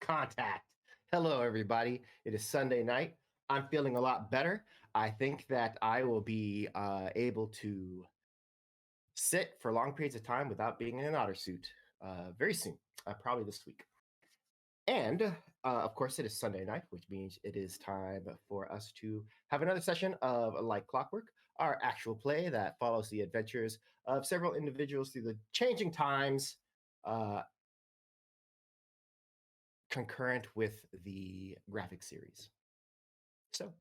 contact. Hello, everybody. It is Sunday night. I'm feeling a lot better. I think that I will be able to sit for long periods of time without being in an otter suit very soon, probably this week. And of course, it is Sunday night, which means it is time for us to have another session of Like Clockwork, our actual play that follows the adventures of several individuals through the changing times, uh, concurrent with the graphic series. So,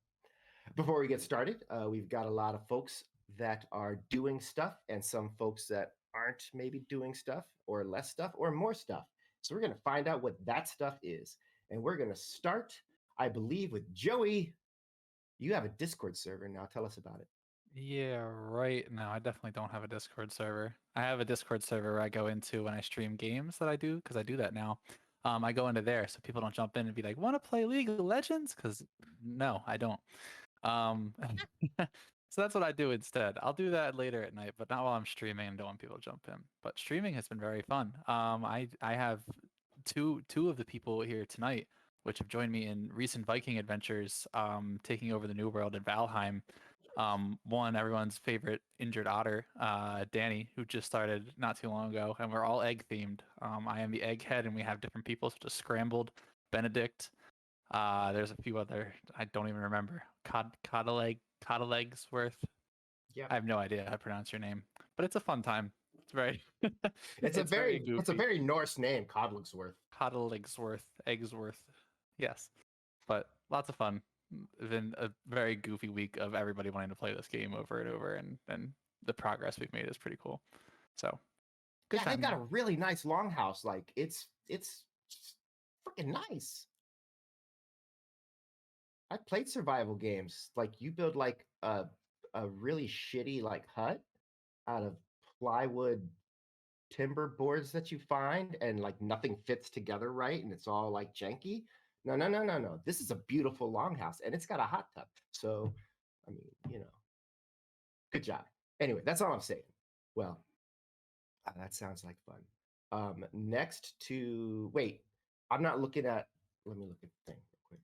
before we get started, we've got a lot of folks that are doing stuff and some folks that aren't maybe doing stuff or less stuff or more stuff. So, we're going to find out what that stuff is. And we're going to start, I believe, with Joey. You have a Discord server now. Tell us about it. Yeah, right. No, I definitely don't have a Discord server. I have a Discord server I go into when I stream games that I do, because I do that now. I go into there so people don't jump in and be like, "Want to play League of Legends?" Because no, I don't. Um, so that's what I do instead. I'll do that later at night, but not while I'm streaming and don't want people to jump in. But streaming has been very fun. I have two of the people here tonight, which have joined me in recent Viking adventures, taking over the New World in Valheim. One, everyone's favorite injured otter, Danny, who just started not too long ago, and we're all egg themed. I am the egghead, and we have different people such as Scrambled, Benedict. There's a few other I don't even remember. Coddlegsworth. Yeah, I have no idea how to pronounce your name, but it's a fun time. It's very, it's very a goofy. very Norse name, Codlingsworth. Coddlegsworth, Eggsworth. Yes, but lots of fun. It's been a very goofy week of everybody wanting to play this game over and over, and the progress we've made is pretty cool. So, good Yeah, they've got time. a really nice longhouse. Like it's freaking nice. I played survival games. Like you build like a really shitty like hut out of plywood timber boards that you find, and like nothing fits together right, and it's all like janky. No, no, no, no, no. This is a beautiful longhouse, and it's got a hot tub. So, I mean, good job. Anyway, that's all I'm saying. Well, that sounds like fun. Next to wait, I'm not looking at. Let me look at the thing real quick.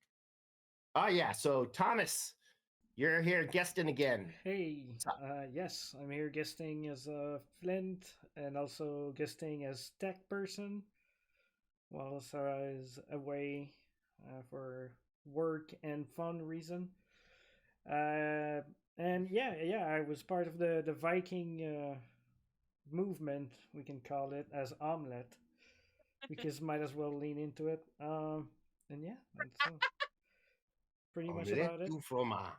Oh yeah, so Thomas, you're here guesting again. Hey, yes, I'm here guesting as Flint and also guesting as tech person while Sarah is away for work and fun reason. Uh, and yeah, I was part of the Viking movement, we can call it, as omelet, because might as well lean into it. And yeah, that's pretty much Omelette about it. du fromage.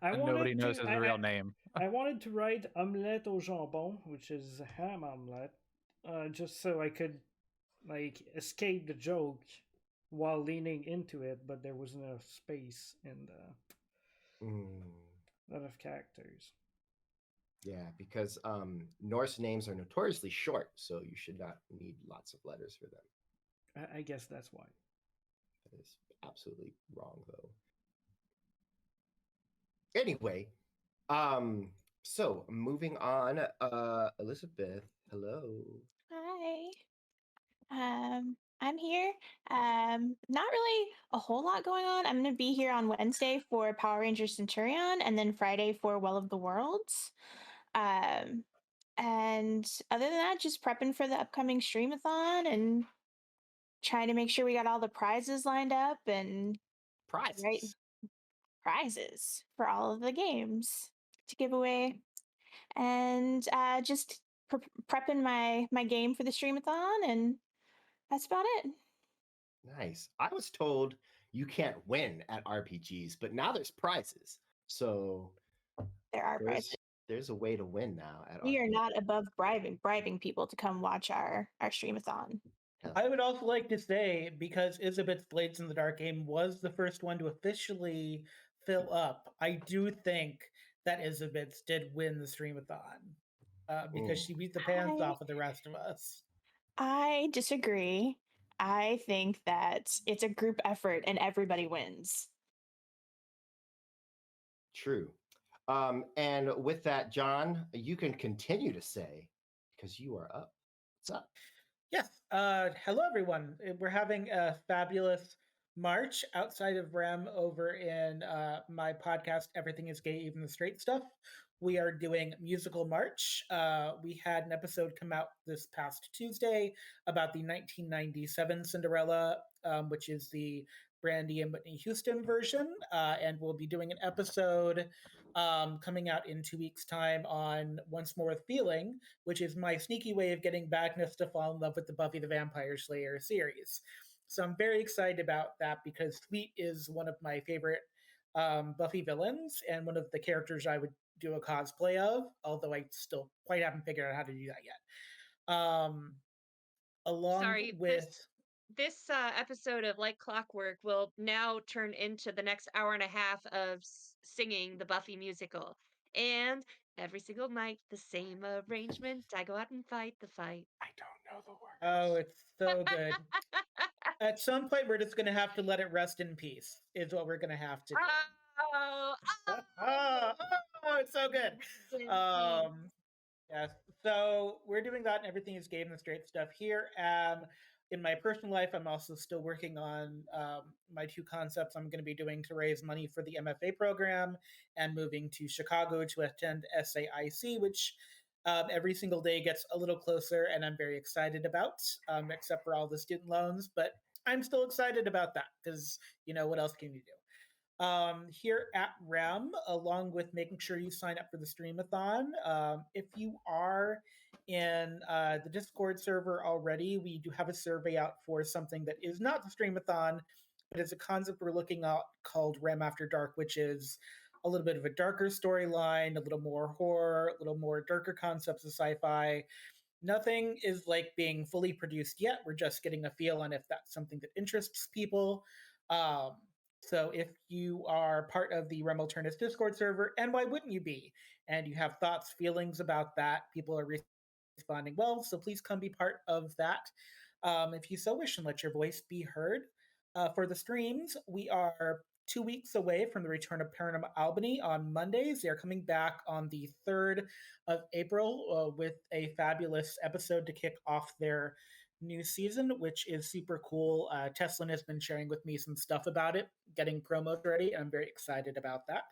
I And nobody wanted knows to his real name. I wanted to write omelette au jambon, which is ham omelette, just so I could like escape the joke while leaning into it, but there was no space in the lot of characters. Yeah, because Norse names are notoriously short, so you should not need lots of letters for them. I guess that's why. That is absolutely wrong, though. Anyway, so moving on, Elizabeth, hello. Hi. I'm here. Not really a whole lot going on. I'm gonna be here on Wednesday for Power Rangers Centurion, and then Friday for Well of the Worlds. Um, and other than that, just prepping for the upcoming streamathon and trying to make sure we got all the prizes lined up and the right Prizes. prizes for all of the games to give away, and just prepping my game for the streamathon, and that's about it. Nice. I was told you can't win at RPGs, but now there's prizes. So There are prizes. there's a way to win now at We are RPGs. not above bribing people to come watch our streamathon. I would also like to say, because Isabeth's Blades in the Dark game was the first one to officially fill up, I do think that Isabeth's did win the streamathon because she beat the pants off of the rest of us. I disagree. I think that it's a group effort and everybody wins. True. And with that, John, you can continue to say because you are up. What's up? Yes. Hello, everyone. We're having a fabulous March outside of REM over in my podcast, Everything is Gay, Even the Straight Stuff. We are doing Musical March. We had an episode come out this past Tuesday about the 1997 Cinderella, which is the Brandy and Whitney Houston version. And we'll be doing an episode coming out in 2 weeks' time on Once More with Feeling, which is my sneaky way of getting Bagnus to fall in love with the Buffy the Vampire Slayer series. So I'm very excited about that because Sweet is one of my favorite Buffy villains and one of the characters I would do a cosplay of, although I still quite haven't figured out how to do that yet. Along Sorry, with this episode of Like Clockwork will now turn into the next hour and a half of singing the Buffy musical. And every single night, the same arrangement. I go out and fight the fight. I don't know the words. oh, it's so good. At some point, we're just going to have to let it rest in peace. Is what we're going to have to do. Oh, It's so good. Yes. So we're doing that, and everything is gay and the straight stuff here. In my personal life, I'm also still working on my two concepts I'm going to be doing to raise money for the MFA program and moving to Chicago to attend SAIC, which every single day gets a little closer, and I'm very excited about, except for all the student loans. But I'm still excited about that because, what else can you do? Here at REM, along with making sure you sign up for the Streamathon. If you are in the Discord server already, we do have a survey out for something that is not the Streamathon, but it's a concept we're looking at called REM After Dark, which is a little bit of a darker storyline, a little more horror, a little more darker concepts of sci-fi. Nothing is like being fully produced yet. We're just getting a feel on if that's something that interests people. Um, so if you are part of the Rem Alternus Discord server, and why wouldn't you be? And you have thoughts, feelings about that, people are responding well, so please come be part of that if you so wish and let your voice be heard. For the streams, we are 2 weeks away from the return of Paranormal Albany on Mondays. They are coming back on the 3rd of April with a fabulous episode to kick off their new season, which is super cool. Teslin has been sharing with me some stuff about it, getting promos ready. I'm very excited about that.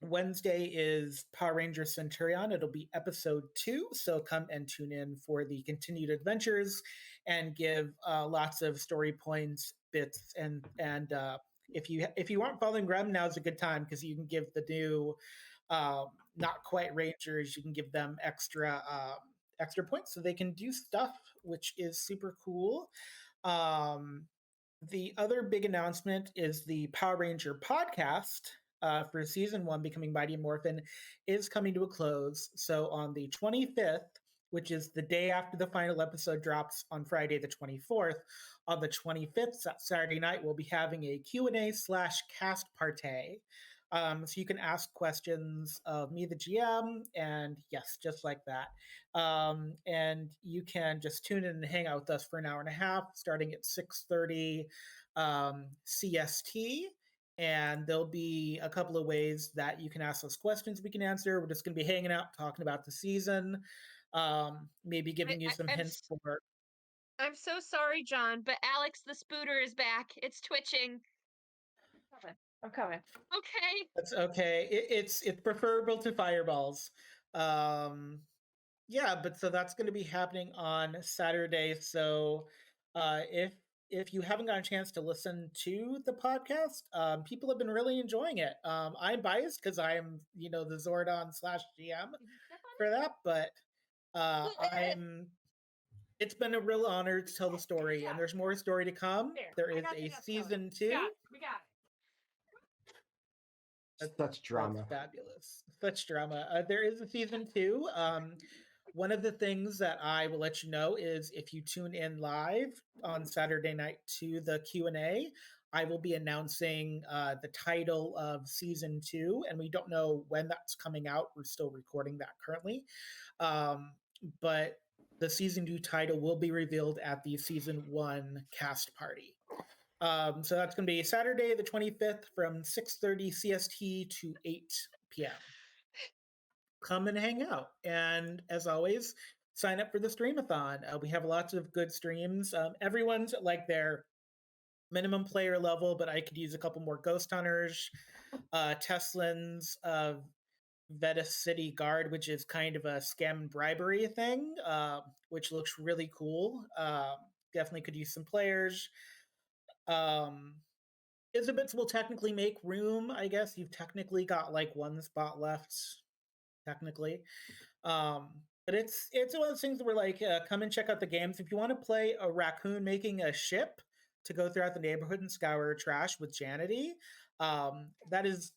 Wednesday is Power Ranger Centurion. It'll be episode 2, so come and tune in for the continued adventures and give lots of story points, bits, and if you aren't following Rem, now's a good time because you can give the new not quite Rangers, you can give them extra points so they can do stuff, which is super cool. The other big announcement is the Power Ranger podcast for season 1, Becoming Mighty Morphin, is coming to a close. So on the 25th, which is the day after the final episode drops on Friday the 24th, on the 25th, Saturday night, we'll be having a Q&A/cast party. So you can ask questions of me, the GM, and yes, just like that. And you can just tune in and hang out with us for an hour and a half, starting at 6:30 CST. And there'll be a couple of ways that you can ask us questions we can answer. We're just going to be hanging out, talking about the season, maybe giving you some hints for. I'm so sorry, John, but Alex the Spooter is back. It's twitching. I'm coming. Okay. That's okay. It's preferable to fireballs. Yeah, but so that's going to be happening on Saturday. So if you haven't got a chance to listen to the podcast, people have been really enjoying it. I'm biased because I'm the Zordon/GM for that, but it's been a real honor to tell the story, and there's more story to come. There is a season 2. We got it. Such drama. That's fabulous. Such drama. There is a season 2. One of the things that I will let you know is if you tune in live on Saturday night to the Q&A, I will be announcing the title of season 2, and we don't know when that's coming out. We're still recording that currently. But the season 2 title will be revealed at the season 1 cast party. So that's going to be Saturday the 25th from 6:30 CST to 8 p.m. Come and hang out. And as always, sign up for the streamathon. We have lots of good streams. Everyone's at like their minimum player level, but I could use a couple more Ghost Hunters, Teslans, Veta City Guard, which is kind of a scam and bribery thing, which looks really cool. Definitely could use some players. Isabits will technically make room, I guess. You've technically got like one spot left, technically. But it's one of those things where like come and check out the games. If you want to play a raccoon making a ship to go throughout the neighborhood and scour trash with Janity, that is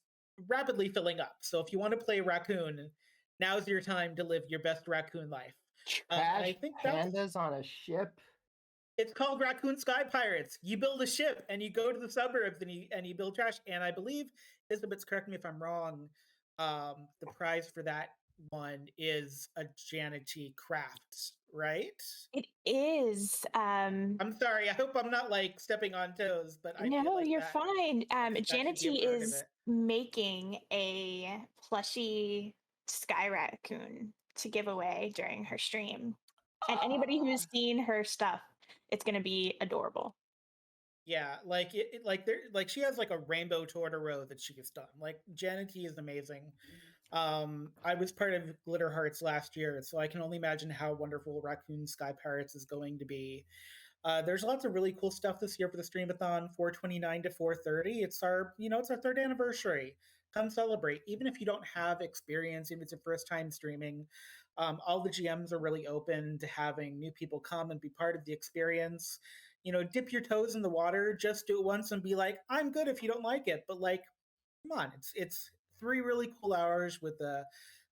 rapidly filling up. So if you want to play raccoon, now's your time to live your best raccoon life. Trash pandas on a ship. It's called Raccoon Sky Pirates. You build a ship and you go to the suburbs and you build trash. And I believe, Isabit's correct me if I'm wrong, the prize for that one is a Janity craft, right? It is. I'm sorry. I hope I'm not like stepping on toes, but I feel No, like you're that, fine. that should be a Janity part of is it. making a plushie sky raccoon to give away during her stream. And anybody who's seen her stuff, it's going to be adorable. Yeah, like like she has like a rainbow Totoro that she has done. Like Janity is amazing. I was part of Glitter Hearts last year, so I can only imagine how wonderful Raccoon Sky Pirates is going to be. There's lots of really cool stuff this year for the Streamathon, 429 to 430. It's our, it's our third anniversary. Come celebrate. Even if you don't have experience, even if it's your first time streaming, all the GMs are really open to having new people come and be part of the experience. Dip your toes in the water, just do it once and be like, I'm good if you don't like it. But like, come on, it's 3 really cool hours with a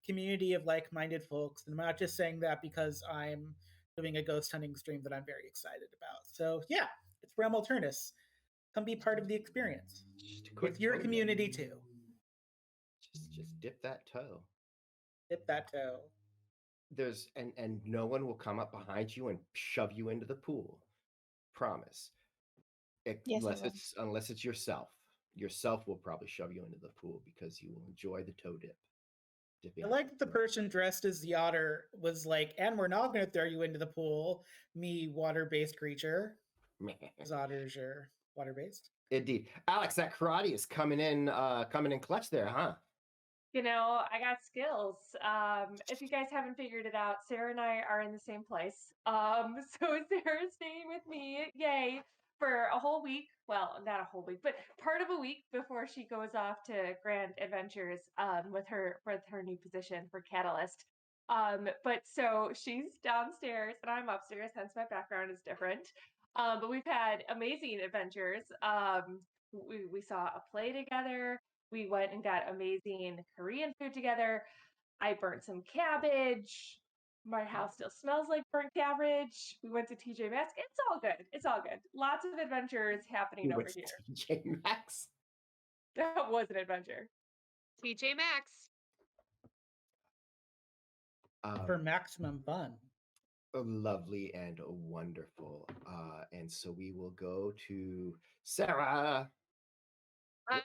community of like-minded folks. And I'm not just saying that because I'm doing a ghost hunting stream that I'm very excited about. So yeah, it's Realm Alternus. Come be part of the experience. It's your community too. Just dip that toe. Dip that toe. There's and no one will come up behind you and shove you into the pool. Promise. Unless it's yourself. Yourself will probably shove you into the pool because you will enjoy the toe dip. I like that the person dressed as the otter was like, and we're not going to throw you into the pool, me water-based creature. Because otters are water-based. Indeed. Alex, that karate is coming in clutch there, huh? I got skills. If you guys haven't figured it out, Sarah and I are in the same place. So Sarah's staying with me, yay, for a whole week. Well, not a whole week, but part of a week before she goes off to grand adventures with her new position for Catalyst. But so she's downstairs and I'm upstairs, hence my background is different. But we've had amazing adventures. We saw a play together. We went and got amazing Korean food together. I burnt some cabbage. My house still smells like burnt cabbage. We went to TJ Maxx. It's all good. It's all good. Lots of adventures happening over here. TJ Maxx. That was an adventure. TJ Maxx. For maximum fun. Lovely and wonderful. And so we will go to Sarah. I'm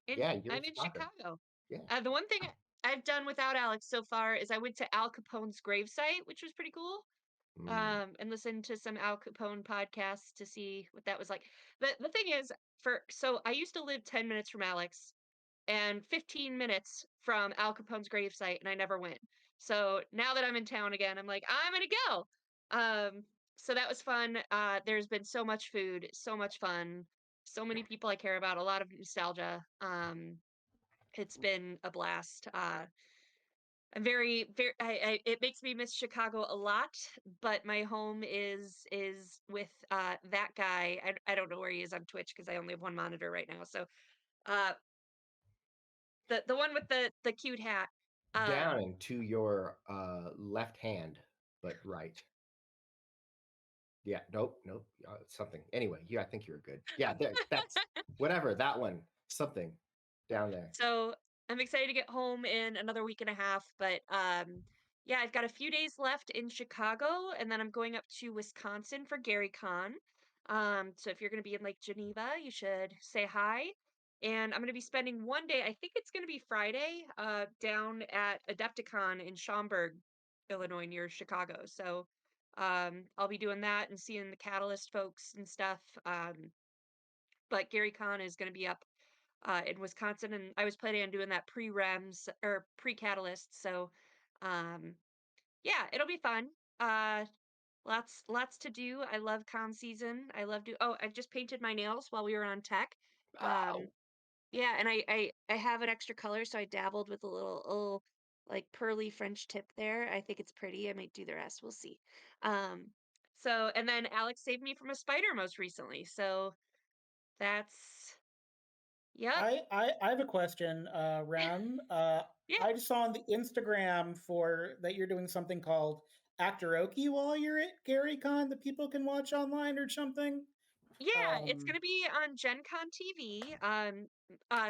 in Chicago. Yeah. The one thing I've done without Alex so far is I went to Al Capone's gravesite, which was pretty cool. And listened to some Al Capone podcasts to see what that was like. The thing is, so I used to live 10 minutes from Alex and 15 minutes from Al Capone's gravesite, and I never went. So now that I'm in town again, I'm like, I'm gonna go. So that was fun. There's been so much food, so much fun, so many people I care about, a lot of nostalgia. It's been a blast. I'm very, very. It makes me miss Chicago a lot, but my home is with that guy. I don't know where he is on Twitch because I only have one monitor right now. So, the one with the cute hat. Down and to your left hand, but right. Yeah, nope. Something. Anyway, I think you're good. Yeah, that's whatever. That one, something down there. So I'm excited to get home in another week and a half, but yeah, I've got a few days left in Chicago, and then I'm going up to Wisconsin for Gary Con. So if you're going to be in Lake Geneva, you should say hi. And I'm going to be spending one day, I think it's going to be Friday, down at Adepticon in Schaumburg. Illinois near Chicago. So I'll be doing that and seeing the Catalyst folks and stuff. But Gary Con is going to be up in Wisconsin, and I was planning on doing that pre-Rems or pre-Catalyst. So yeah, it'll be fun. Lots to do. I love con season. I love I just painted my nails while we were on tech. Oh, Yeah, and I have an extra color, so I dabbled with a little like pearly French tip there. I think it's pretty. I might do the rest. We'll see. So and then Alex saved me from a spider most recently. So that's yep. I have a question, Rem. Yeah. I just saw on the Instagram that you're doing something called Actoroki while you're at GaryCon that people can watch online or something. Yeah, it's gonna be on Gen Con TV.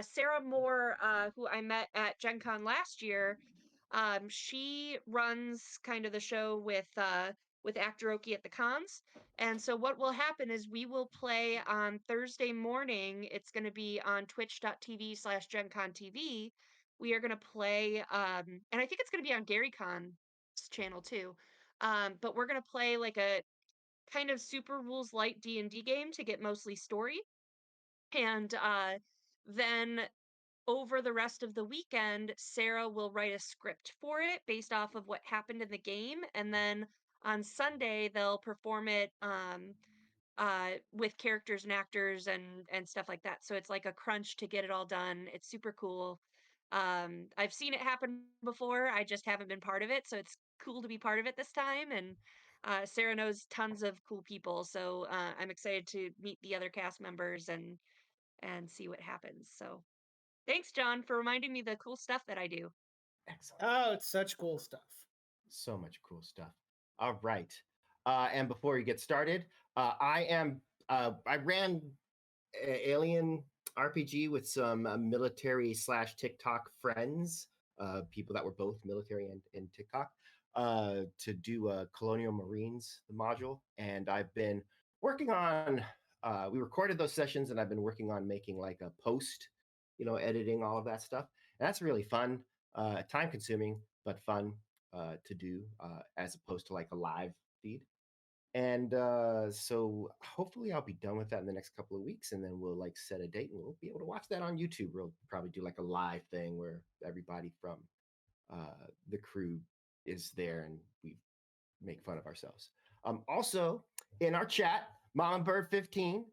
Sarah Moore, who I met at Gen Con last year, she runs kind of the show with Actoroki at the cons. And so what will happen is we will play on Thursday morning. It's gonna be on twitch.tv/Gen Con TV. We are gonna play, and I think it's gonna be on GaryCon's channel too. But we're gonna play like a kind of super rules light D&D game to get mostly story. And then over the rest of the weekend, Sarah will write a script for it based off of what happened in the game. And then on Sunday, they'll perform it with characters and actors and stuff like that. So it's like a crunch to get it all done. It's super cool. I've seen it happen before. I just haven't been part of it, so it's cool to be part of it this time. And Sarah knows tons of cool people, so I'm excited to meet the other cast members and see what happens. So thanks, John, for reminding me the cool stuff that I do. excellent. Oh, it's such cool stuff. So much cool stuff. All right. And before we get started, I ran Alien RPG with some military / TikTok friends, people that were both military and TikTok, to do Colonial Marines, the module. And I've been working on, we recorded those sessions, and I've been working on making like a post, editing all of that stuff. And that's really fun, time consuming, but fun to do, as opposed to like a live feed. And so hopefully I'll be done with that in the next couple of weeks, and then we'll like set a date and we'll be able to watch that on YouTube. We'll probably do like a live thing where everybody from the crew is there and we make fun of ourselves. Also in our chat, Mama Bird 15,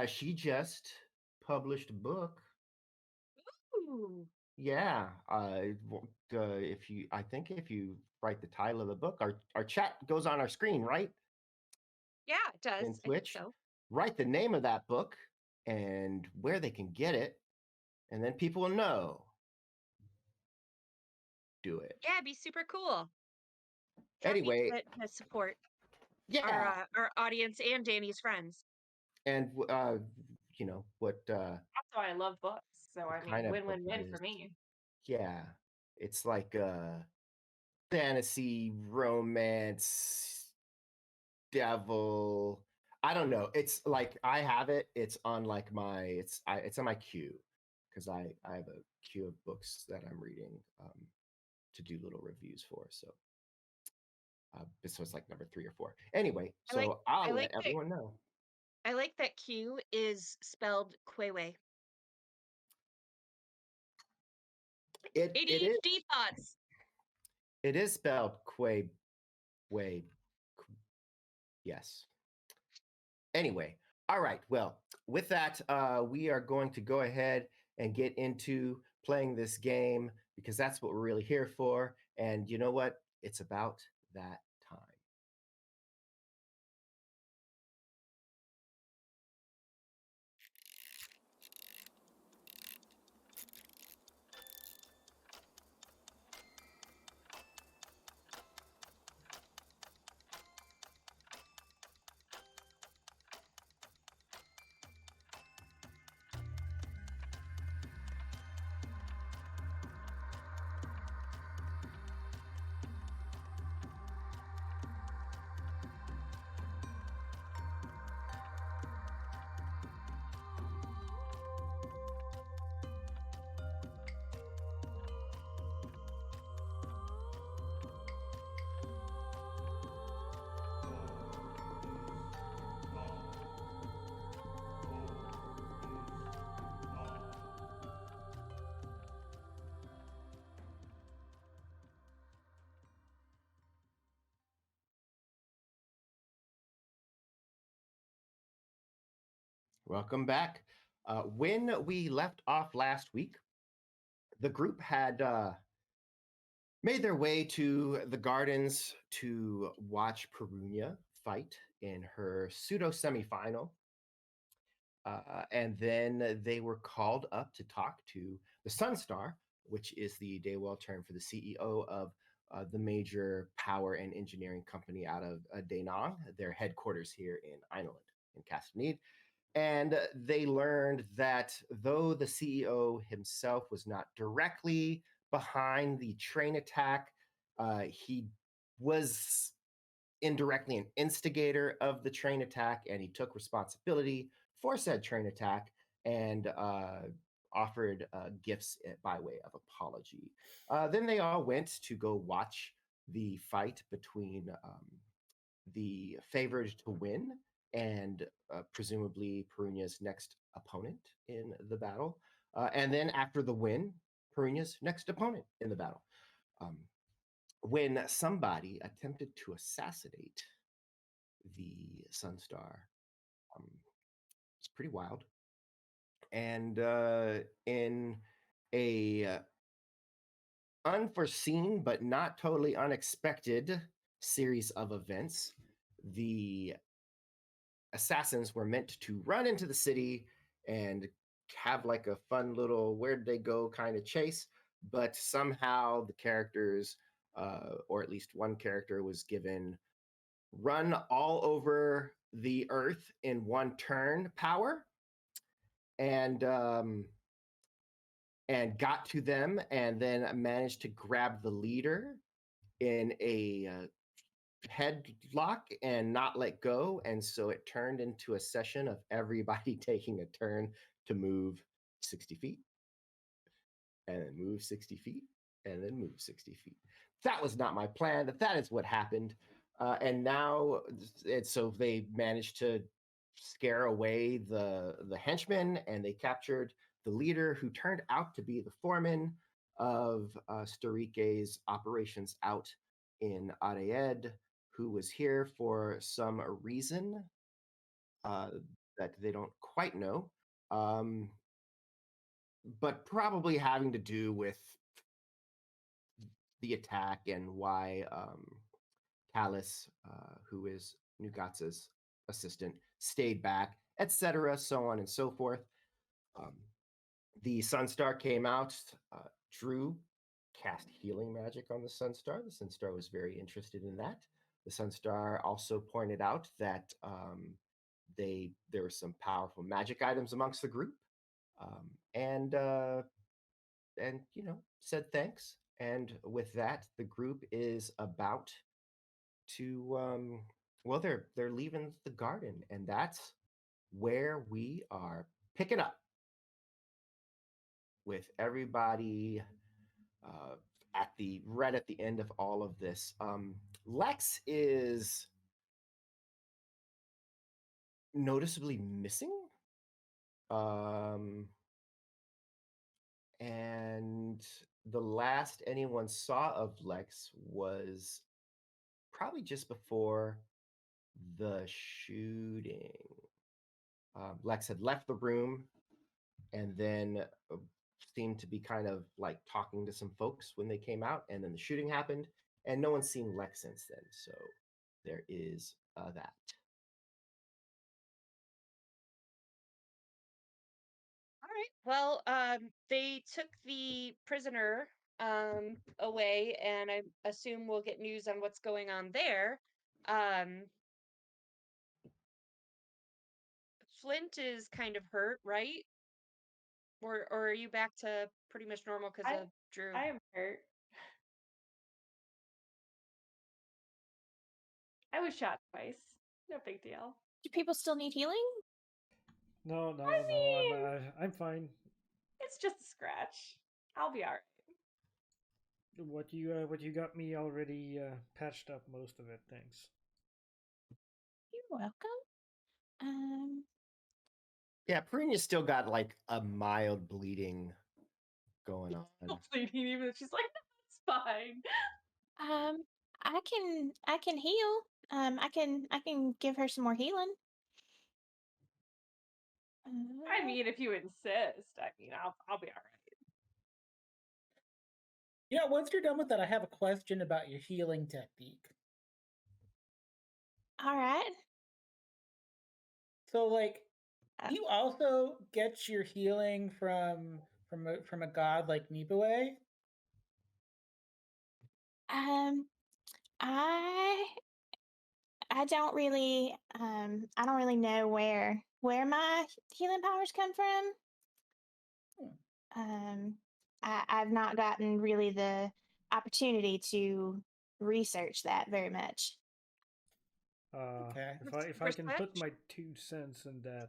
she just published a book. Ooh. Yeah, I think if you write the title of the book, our chat goes on our screen, right? Yeah, it does. In I think Twitch. so. Write the name of that book and where they can get it, and then people will know. Do it. Yeah, it'd be super cool. Drop me Anyway, to support yeah, our audience and Danny's friends. and what That's why I love books. So I kind mean, of book win-win-win it for is. me. Yeah, it's like fantasy romance devil. I don't know. It's like I have it. It's on like my it's on my queue because I have a queue of books that I'm reading to do little reviews for. So this was like number 3 or 4. Anyway, so I'll let everyone know. I like that Q is spelled Quewe. It is. ADHD thoughts. It is spelled way. Yes. Anyway, all right. Well, with that, we are going to go ahead and get into playing this game because that's what we're really here for. And you know what? It's about that time. Welcome back. When we left off last week, the group had made their way to the gardens to watch Perunyia fight in her pseudo semifinal. And then they were called up to talk to the Sunstar, which is the Daywell term for the CEO of the major power and engineering company out of Da Nang, their headquarters here in Ireland, in Castanede. And they learned that though the CEO himself was not directly behind the train attack, he was indirectly an instigator of the train attack, and he took responsibility for said train attack and offered gifts by way of apology. Then they all went to go watch the fight between the favored to win and presumably Perunya's next opponent in the battle. And then after the win, Perunya's next opponent in the battle. When somebody attempted to assassinate the Sunstar, it's pretty wild. And in a unforeseen but not totally unexpected series of events, the assassins were meant to run into the city and have like a fun little where'd they go kind of chase, but somehow the characters, or at least one character, was given run all over the earth in one turn power, and got to them, and then managed to grab the leader in a headlock and not let go. And so it turned into a session of everybody taking a turn to move 60 feet, and then move 60 feet, and then move 60 feet. That was not my plan. That is what happened. And now, so they managed to scare away the henchmen, and they captured the leader, who turned out to be the foreman of Starike's operations out in Aried, who was here for some reason that they don't quite know, but probably having to do with the attack and why Callus, who is Nugatsa's assistant, stayed back, etc., so on and so forth. The Sunstar came out. Drew cast healing magic on the Sunstar. The Sunstar was very interested in that. The Sunstar also pointed out that there were some powerful magic items amongst the group, and said thanks. And with that, the group is about to they're leaving the garden, and that's where we are picking up with everybody at the end of all of this. Lex is noticeably missing, and the last anyone saw of Lex was probably just before the shooting. Lex had left the room and then seemed to be kind of like talking to some folks when they came out, and then the shooting happened, and no one's seen Lex since then. So there is that. All right. Well, they took the prisoner away, and I assume we'll get news on what's going on there. Flint is kind of hurt, right? Or are you back to pretty much normal because of Drew? I am hurt. I was shot twice. No big deal. Do people still need healing? No, I mean, I'm fine. it's just a scratch. I'll be alright. What you got me already patched up most of it. Thanks. You're welcome. Yeah, Perunia's still got like a mild bleeding going on. Still bleeding, even if she's like, no, it's fine. I can heal. I can give her some more healing. I mean, if you insist, I mean, I'll be all right. Once you're done with that, I have a question about your healing technique. all right. So, do you also get your healing from a god like Nibue? Um, I don't really I don't really know where my healing powers come from. I've not gotten really the opportunity to research that very much. Okay. If I can put my 2 cents in that.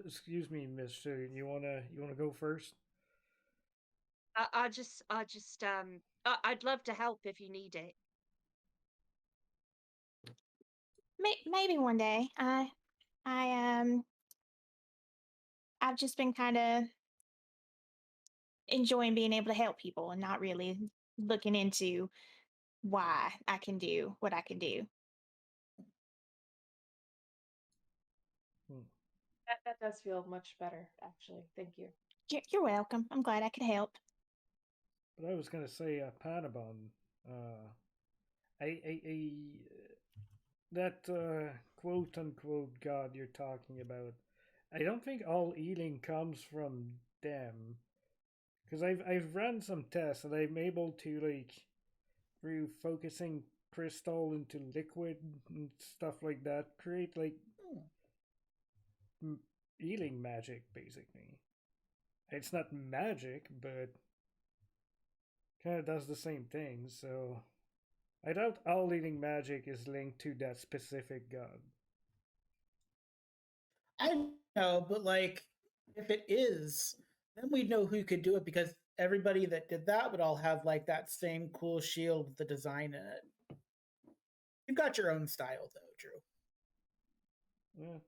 Excuse me, Mister. You wanna go first? I'd love to help if you need it. Maybe one day. I I've just been kind of enjoying being able to help people and not really looking into why I can do what I can do. Hmm. That does feel much better, actually. Thank you. You're welcome. I'm glad I could help. But I was gonna say, Panabon. I that quote unquote god you're talking about. I don't think all healing comes from them, because I've run some tests and I'm able to, like, through focusing crystal into liquid and stuff like that, create like healing magic basically. It's not magic, but kind of does the same thing. So I doubt all healing magic is linked to that specific god. I know, but if it is, then we'd know who could do it because everybody that did that would all have that same cool shield with the design in it. You've got your own style, though, Drew. Yeah.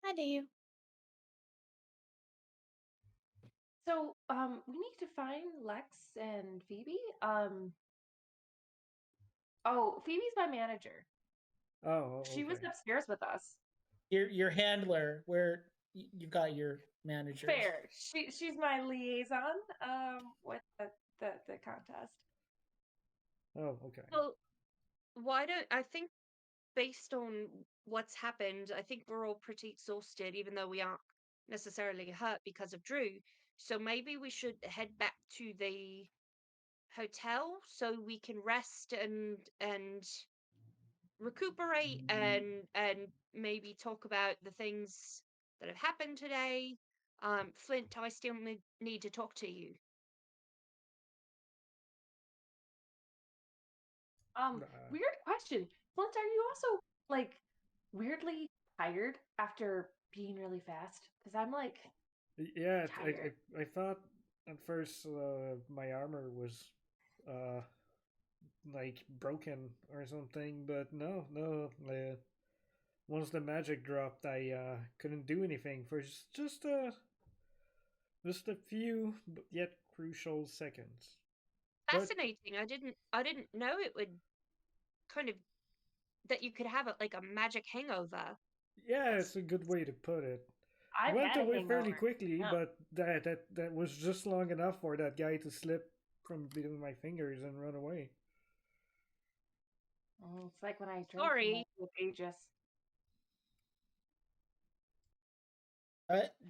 I do. So, we need to find Lex and Phoebe. Oh, Phoebe's my manager. Oh, She was okay. upstairs with us. Your handler, where you've got your managers. Fair. She's my liaison with the contest. Oh, okay. Well, why don't I think based on what's happened, I think we're all pretty exhausted, even though we aren't necessarily hurt because of Drew. So maybe we should head back to the hotel so we can rest and recuperate and maybe talk about the things that have happened today. Flint, I still need to talk to you. Weird question. Flint, are you also weirdly tired after being really fast? Because I'm Yeah, tired. I thought at first my armor was uh like broken or something, but no. Once the magic dropped, I couldn't do anything for just a few but yet crucial seconds. But Fascinating. I didn't know it would kind of that you could have a magic hangover. yeah, That's it's a good way to put it. It I've went had a away fairly hangover. quickly, Yeah. but that was just long enough for that guy to slip from between my fingers and run away. It's like when I drank too sorry. much with Aegis.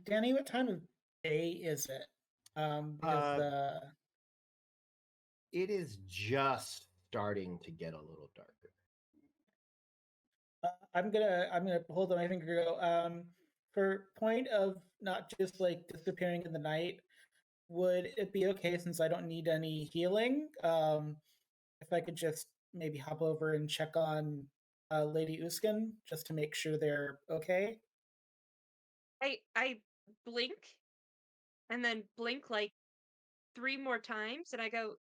Danny, what time of day is it? Because It is just starting to get a little darker. I'm gonna hold on my finger. For point of not just disappearing in the night, would it be okay since I don't need any healing? If I could just maybe hop over and check on Lady Uskun just to make sure they're okay. I blink and then blink like 3 more times and I go,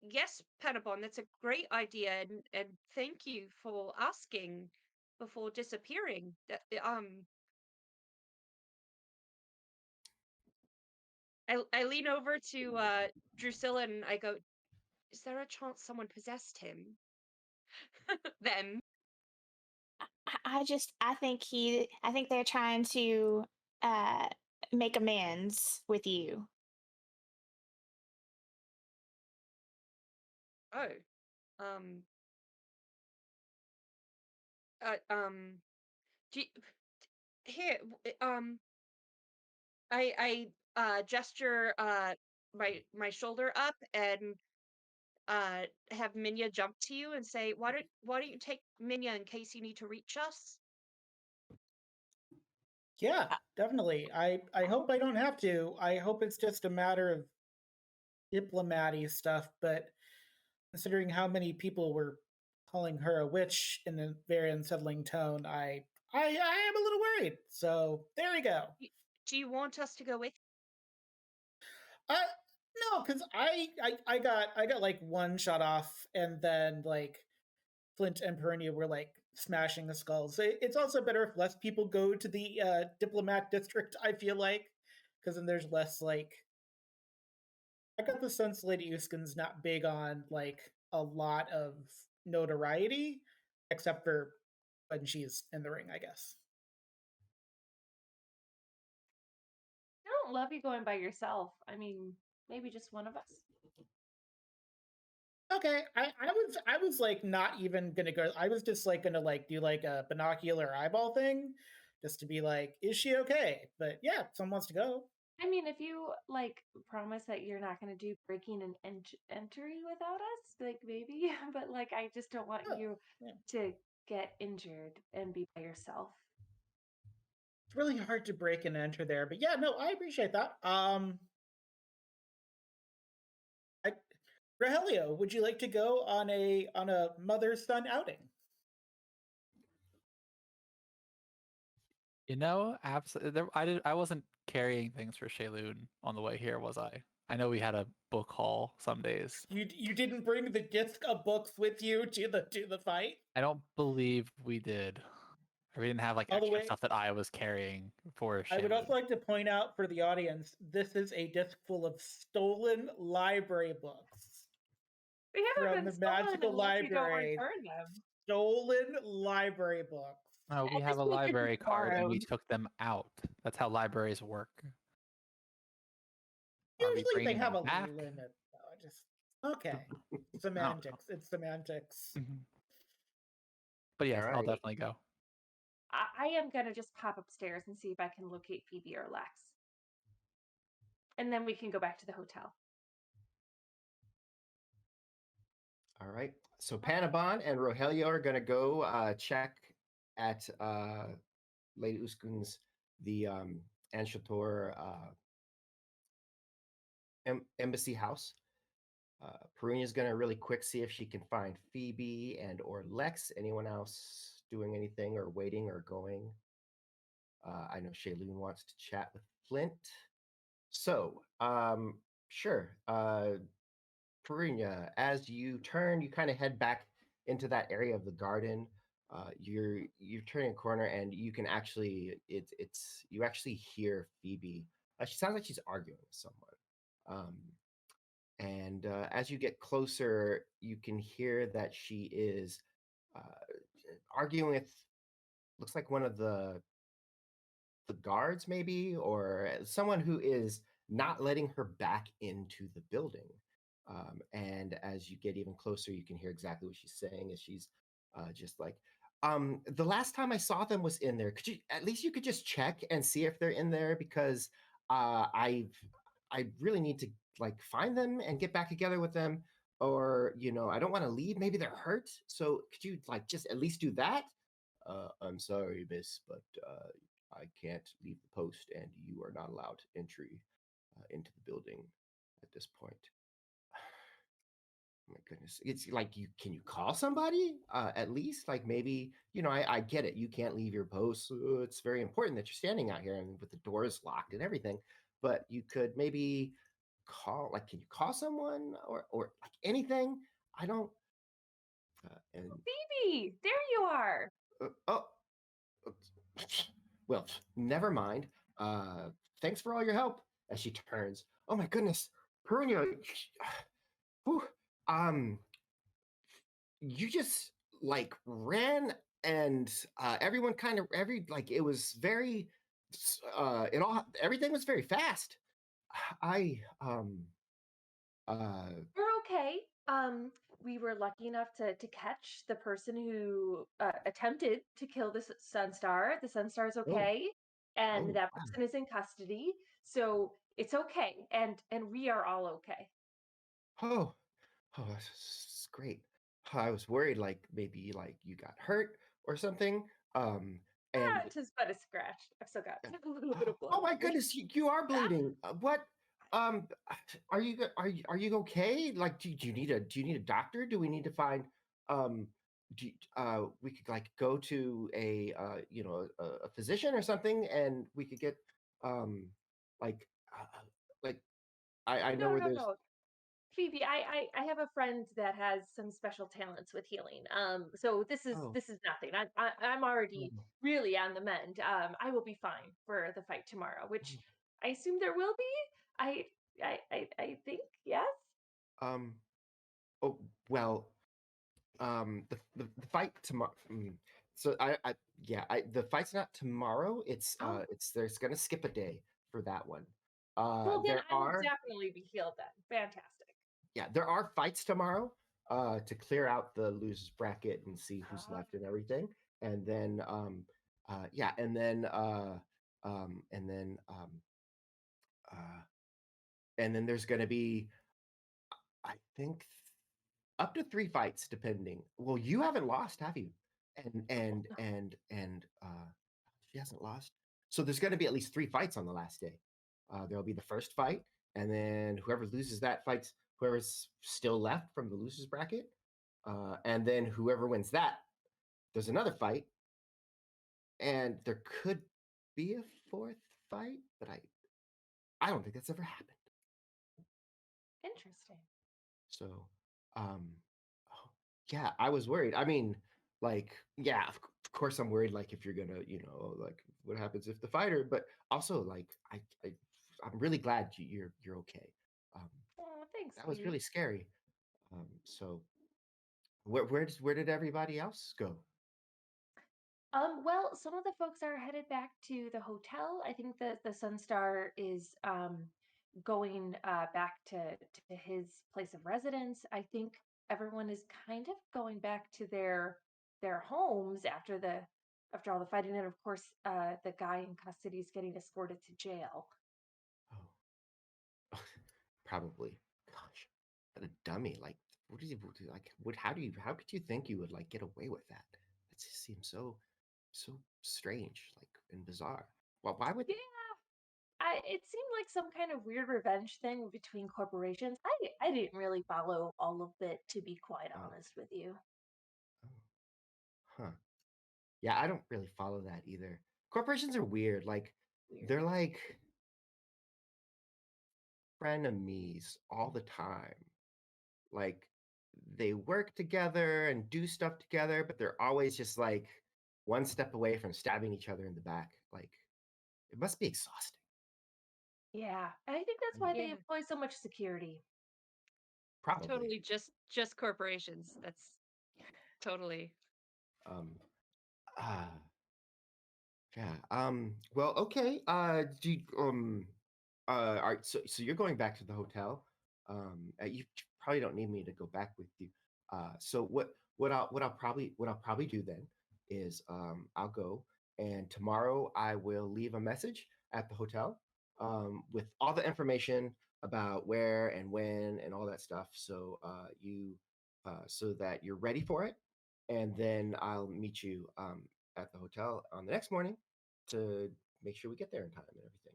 yes, Panabon, that's a great idea and thank you for asking before disappearing. I lean over to Drusilla and I go, is there a chance someone possessed him? Them. I think they're trying to uh make amends with you. Oh, um, uh, um, do you, here, I gesture my shoulder up and have Minya jump to you and say, why don't you take Minya in case you need to reach us? Yeah, definitely. I hope I don't have to. I hope it's just a matter of diplomaty stuff, but considering how many people were calling her a witch in a very unsettling tone, I am a little worried. So there we go. Do you want us to go with Uh no, because I got like one shot off, and then like Flint and Perunyia were like smashing the skulls. It's also better if less people go to the diplomat district. I feel like, because then there's less like. I got the sense Lady Uskun's not big on like a lot of notoriety, except for when she's in the ring, I guess. I don't love you going by yourself. I mean, maybe just one of us. Okay, I was like not even gonna go. I was just like gonna like do like a binocular eyeball thing, just to be like, is she okay? But yeah, if someone wants to go. I mean, if you like promise that you're not going to do breaking an entry without us, like maybe, but like I just don't want Oh, you yeah. to get injured and be by yourself. It's really hard to break and enter there, but yeah, no, I appreciate that. Rogelio, would you like to go on a mother son outing? You know, absolutely. I wasn't carrying things for Shaelune on the way here, was I? I know we had a book haul some days. You didn't bring the disc of books with you to the fight? I don't believe we did. Or we didn't have like All the extra way. stuff that I was carrying for I would Shaelune. also like to point out for the audience, this is a disc full of stolen library books We haven't from been the stolen magical unless you don't library. return them. Stolen library books. No, we At have this a point, they're just library card and we borrowed. took them out. That's how libraries work. Are we Usually they bringing have them a back? limit, though. Okay. No. Semantics. It's semantics. But yes, I'll Alright. definitely go. I am going to just pop upstairs and see if I can locate Phoebe or Lex. And then we can go back to the hotel. All right. So Panabon and Rojelio are going to go check at Lady Uskun's the Anshator embassy house. Perunyia is going to really quick see if she can find Phoebe and or Lex. Anyone else doing anything or waiting or going? I know Shaelune wants to chat with Flint. So, sure. Perunyia, as you turn, you kind of head back into that area of the garden. You're turning a corner, and you can actually you actually hear Phoebe. She sounds like she's arguing with someone. And as you get closer, you can hear that she is uh, arguing with looks like one of the guards, maybe, or someone who is not letting her back into the building. And as you get even closer, you can hear exactly what she's saying. As she's just like, the last time I saw them was in there. Could you at least you could just check and see if they're in there because I really need to like find them and get back together with them. Or I don't want to leave. Maybe they're hurt. So could you like just at least do that? I'm sorry, miss, but I can't leave the post, and you are not allowed entry into the building at this point. Oh my goodness, it's like can you call somebody at least? Like maybe I get it. You can't leave your post. It's very important that you're standing out here and with the doors locked and everything. But you could maybe call. Like, can you call someone or like anything? I don't. And Phoebe, there you are. oh, well, never mind. Thanks for all your help. As she turns, oh my goodness, Perunyia, whew, you just like ran and everyone kind of it was very it all everything was very fast. I uh We're okay. We were lucky enough to catch the person who attempted to kill the Sunstar. The Sunstar's oh okay, and oh that wow. person is in custody, so it's okay, and we are all okay. Oh, oh, that's great. I was worried like maybe like you got hurt or something. And Ah, tis but a scratch. I've still got a little bit of blood oh on my me. goodness, you are bleeding. What? Um, are you okay? Like, do you need a doctor? Do we need to find we could like go to a a physician or something, and we could get um like like I know No, where no, there's no. Phoebe, I have a friend that has some special talents with healing. So oh, this is nothing. I'm already oh, really on the mend. I will be fine for the fight tomorrow, which I assume there will be. I I think yes. um oh well the fight tomorrow. So I yeah, the fight's not tomorrow. Oh, It's there's gonna skip a day for that one. well then There I will are definitely be healed then. Fantastic. yeah, there are fights tomorrow to clear out the losers bracket and see who's Ah, left and everything. And then yeah, and then uh and then there's gonna be I think up to 3 fights depending. Well, you haven't lost, have you? And she hasn't lost. So there's gonna be at least 3 fights on the last day. There'll be the first fight, and then whoever loses that fights whoever's still left from the losers bracket. And then whoever wins that, there's another fight, and there could be a 4th fight, but I don't think that's ever happened. interesting. So, um, oh, yeah, I was worried. I mean, like, yeah, of course I'm worried, like, if you're gonna, like, what happens if the fighter, but also, like, I I'm really glad you're okay. Um, Oh, thanks, that was sweetie. really scary. So where did everybody else go? Well, some of the folks are headed back to the hotel. I think that the Sunstar is going back to his place of residence. I think everyone is kind of going back to their homes after all the fighting, and of course, the guy in custody is getting escorted to jail. Oh, probably. Gosh, what a dummy! Like, what did you like? What? How could you think you would like get away with that? It just seems so strange, like and bizarre. Well, why would? Yeah, it seemed like some kind of weird revenge thing between corporations. I didn't really follow all of it, to be quite Oh, honest with you. oh, huh. Yeah, I don't really follow that either. Corporations are weird. Like, Weird. they're like frenemies all the time. Like, they work together and do stuff together, but they're always just like one step away from stabbing each other in the back. Like, it must be exhausting. Yeah, and I think that's why they Yeah, employ so much security. Probably. totally just corporations. That's totally. Um, uh, yeah. Well, okay. All right. So you're going back to the hotel. You probably don't need me to go back with you. So what I'll probably do then is I'll go and tomorrow I will leave a message at the hotel with all the information about where and when and all that stuff. So so that you're ready for it, and then I'll meet you at the hotel on the next morning to make sure we get there in time and everything.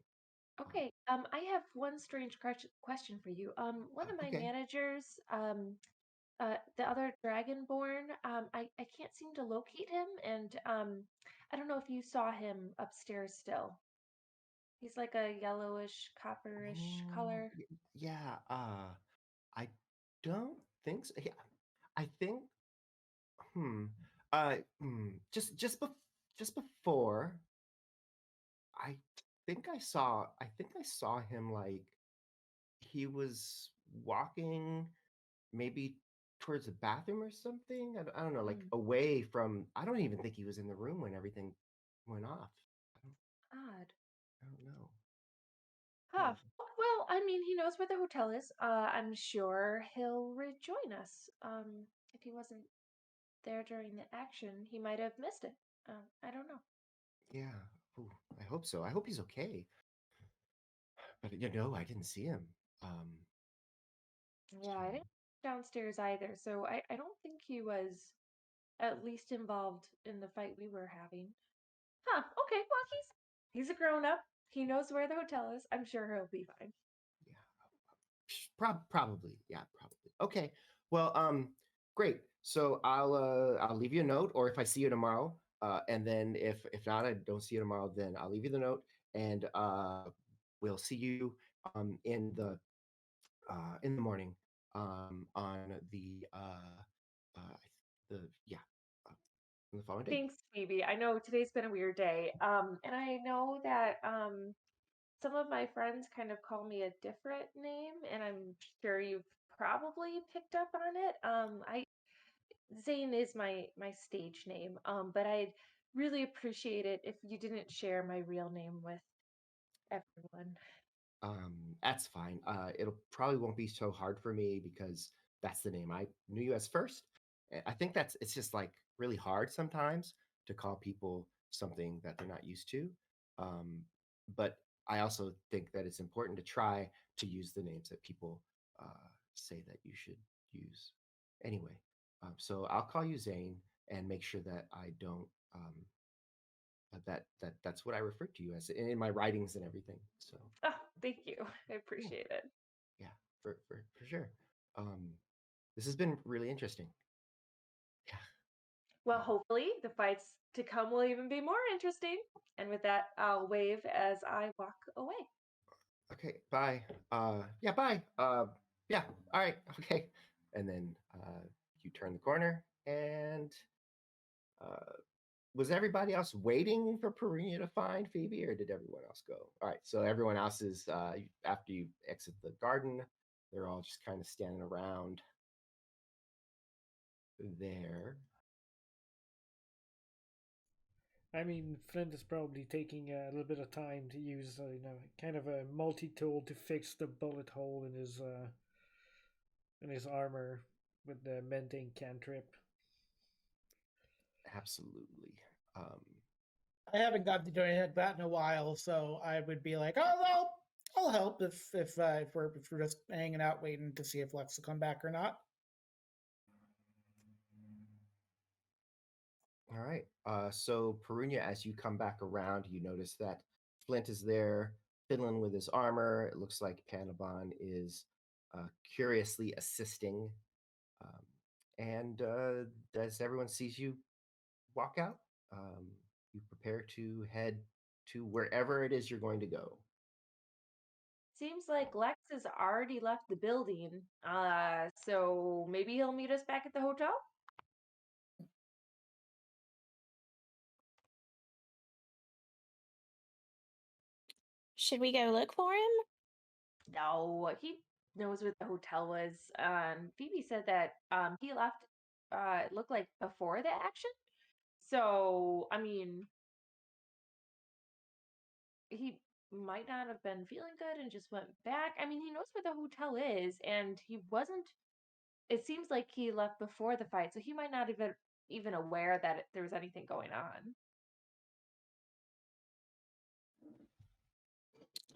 Um, Okay, I have one strange question for you. One of my okay. managers, the other Dragonborn, I can't seem to locate him, and I don't know if you saw him upstairs still. He's like a yellowish, copperish Oh, color. yeah. I don't think so. Yeah, I think. Hmm. Just before, I I think I saw him like he was walking maybe towards the bathroom or something. I don't know, like Hmm. away from. I don't even think he was in the room when everything went off. Odd. I don't know. Huh. Well, I mean, he knows where the hotel is. I'm sure he'll rejoin us. If he wasn't there during the action, he might have missed it. I don't know. Yeah. Ooh, I hope so. I hope he's okay. But I didn't see him. Um, Yeah, so I didn't downstairs either, so I don't think he was at least involved in the fight we were having. Huh. Okay. Well, he's a grown up. He knows where the hotel is. I'm sure he'll be fine. yeah, probably. Yeah, probably. Okay. Well, great. So I'll leave you a note, or if I see you tomorrow, and then if not, I don't see you tomorrow, then I'll leave you the note, and we'll see you in the morning on uh the yeah uh, on the following day. Thanks, Phoebe. I know today's been a weird day. And I know that some of my friends kind of call me a different name, and I'm sure you've probably picked up on it. I Zane is my stage name. But I'd really appreciate it if you didn't share my real name with everyone. That's fine. It'll probably won't be so hard for me because that's the name I knew you as first. I think it's just like really hard sometimes to call people something that they're not used to. Um, but I also think that it's important to try to use the names that people say that you should use. Anyway, so I'll call you Zane and make sure that I don't that's what I refer to you as in my writings and everything. So Oh, thank you. I yeah. appreciate it. Yeah, for sure. This has been really interesting. Yeah. Well, hopefully the fights to come will even be more interesting. And with that, I'll wave as I walk away. Okay. Bye. Yeah. Bye. Yeah. All right. Okay. And then you turn the corner, and uh, was everybody else waiting for Perunyia to find Phoebe, or did everyone else go? All right. So everyone else is after you exit the garden, they're all just kind of standing around there. I mean, Flint is probably taking a little bit of time to use, kind of a multi-tool to fix the bullet hole in his armor with the mending cantrip. Absolutely. I haven't gotten to do anything like that in a while, so I would be like, oh well, I'll help if we're just hanging out waiting to see if Lex will come back or not. All right. So Perunia, as you come back around, you notice that Flint is there, fiddling with his armor. It looks like Panabon is curiously assisting. Um, and as everyone sees you walk out, you prepare to head to wherever it is you're going to go. Seems like Lex has already left the building. So maybe he'll meet us back at the hotel? Should we go look for him? No, he knows what the hotel was. Phoebe said that he left it looked like before the action. So, I mean, he might not have been feeling good and just went back. I mean, he knows where the hotel is, and he wasn't. It seems like he left before the fight, so he might not even aware that there was anything going on.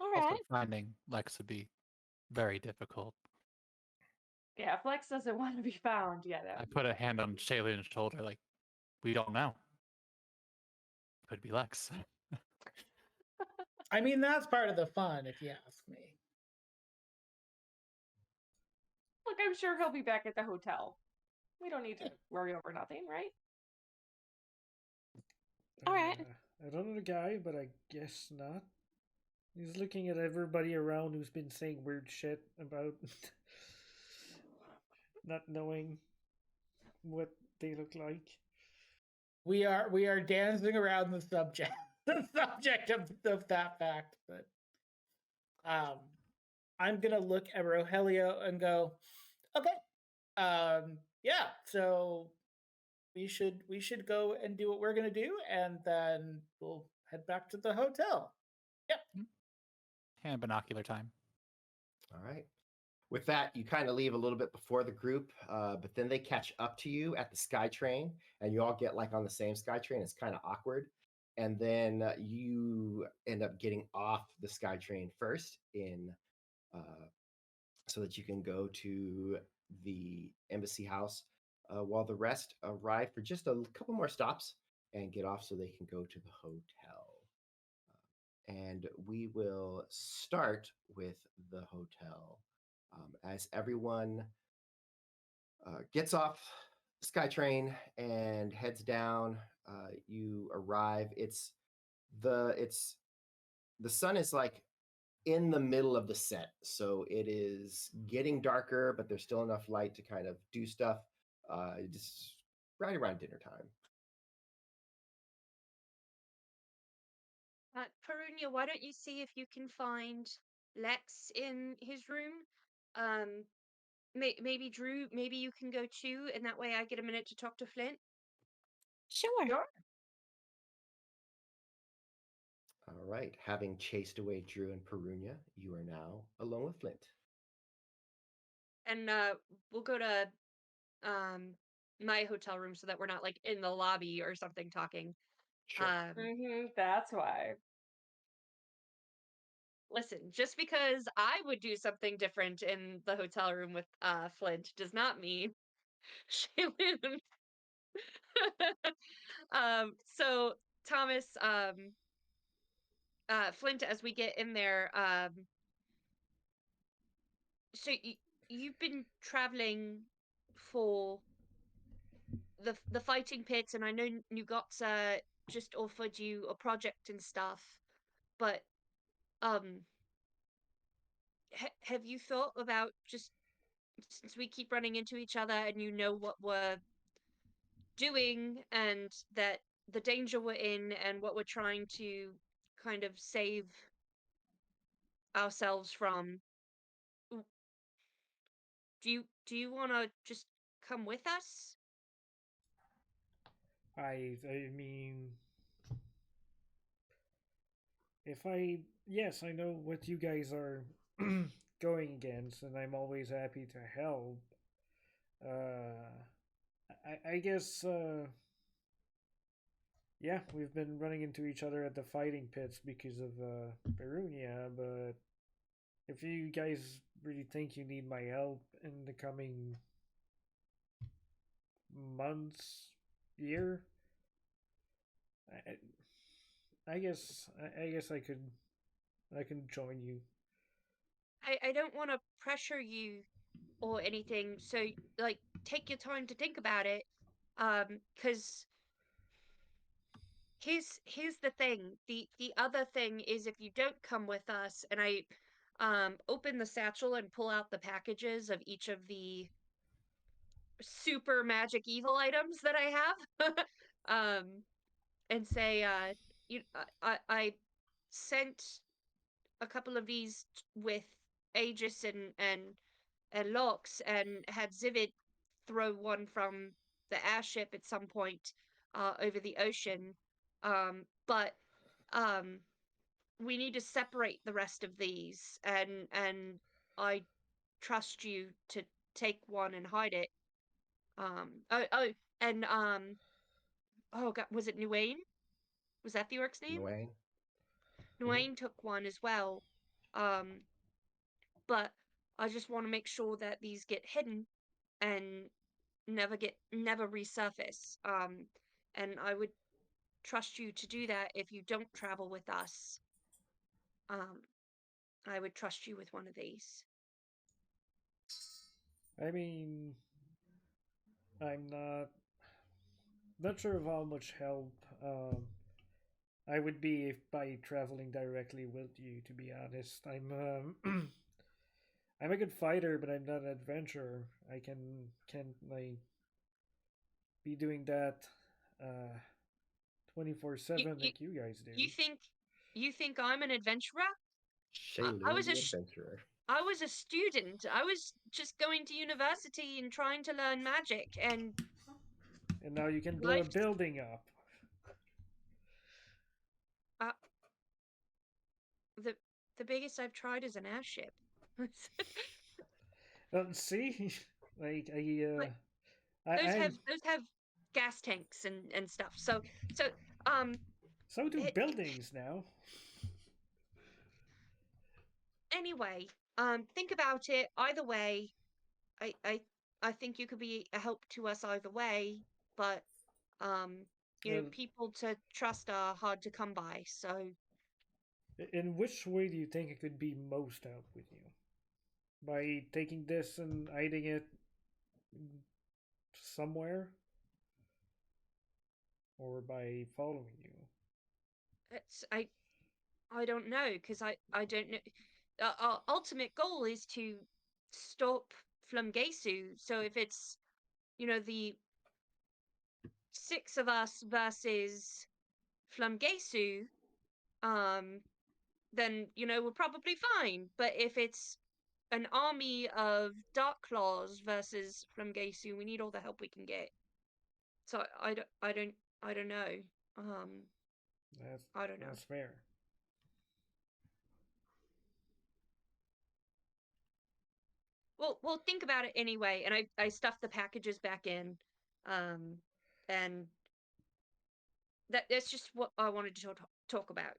All Also, right. finding Lex would be very difficult. Yeah, Flex doesn't want to be found. Yeah, that I would be put a tough. hand on Shaylene's shoulder, like, we don't know. Could be Lex. I mean, that's part of the fun, if you ask me. Look, I'm sure he'll be back at the hotel. We don't need to worry over nothing, right? All right. I don't know the guy, but I guess not. He's looking at everybody around who's been saying weird shit about not knowing what they look like. We are dancing around the subject the subject of that fact, but I'm gonna look at Rogelio and go, okay, Yeah, so we should go and do what we're gonna do, and then we'll head back to the hotel. Yep. And binocular time. All right. With that, you kind of leave a little bit before the group, but then they catch up to you at the SkyTrain, and you all get like on the same SkyTrain. It's kind of awkward, and then you end up getting off the SkyTrain first so that you can go to the embassy house, while the rest arrive for just a couple more stops and get off so they can go to the hotel. And we will start with the hotel. As everyone gets off SkyTrain and heads down, you arrive. The sun is like in the middle of the set, so it is getting darker, but there's still enough light to kind of do stuff. Just right around dinner time. Perunyia, why don't you see if you can find Lex in his room? Maybe Drew, maybe you can go too, and that way I get a minute to talk to Flint. Sure. Sure. All right. Having chased away Drew and Perunyia, you are now alone with Flint. And we'll go to my hotel room so that we're not like in the lobby or something talking. Sure. That's why. Listen, just because I would do something different in the hotel room with Flint does not mean Shaelune. So Thomas, Flint, as we get in there, so you've been traveling for the fighting pits, and I know you got just offered you a project and stuff, but um, have you thought about, just since we keep running into each other and you know what we're doing and that the danger we're in and what we're trying to kind of save ourselves from, do you want to just come with us? I mean, if I yes, I know what you guys are going against, and I'm always happy to help. I guess yeah, we've been running into each other at the fighting pits because of Perunyia, but if you guys really think you need my help in the coming months, year, I guess I can join you. I don't want to pressure you or anything, so like take your time to think about it. Because here's the thing. The other thing is, if you don't come with us, and I open the satchel and pull out the packages of each of the super magic evil items that I have, and say, I sent a couple of these with Aegis and Lox, and had Zivid throw one from the airship at some point over the ocean. But we need to separate the rest of these, and I trust you to take one and hide it. And oh god, was it Nuane? Was that the orc's name? Wayne. Nuane took one as well. Um, but I just want to make sure that these get hidden and never resurface. And I would trust you to do that if you don't travel with us. Um, I would trust you with one of these. I mean, I'm not sure of how much help I would be if by traveling directly with you. To be honest, I'm a good fighter, but I'm not an adventurer. I can't like be doing that 24/7 You like you guys do. you think I'm an adventurer? I Shaelune was a the adventurer. I was a student. I was just going to university and trying to learn magic, and And now you can blow a life's building up. uh, the the biggest I've tried is an airship. See, like Like I those have gas tanks and stuff. So um so do it, buildings now. anyway, think about it. Either way, I I I think you could be a help to us either way, but um Uh, people to trust are hard to come by. So in which way do you think it could be most help with you? By taking this and hiding it somewhere, or by following you? it's I don't know because I don't know. Our ultimate goal is to stop Flumgesu. So if it's the six of us versus Flumgesu, um, then we're probably fine. But if it's an army of Dark Claws versus Flumgesu, we need all the help we can get. So I don't know. Um, That's I don't know. that's fair. Well, think about it anyway. And I stuffed the packages back in, um, and that's just what I wanted to talk about.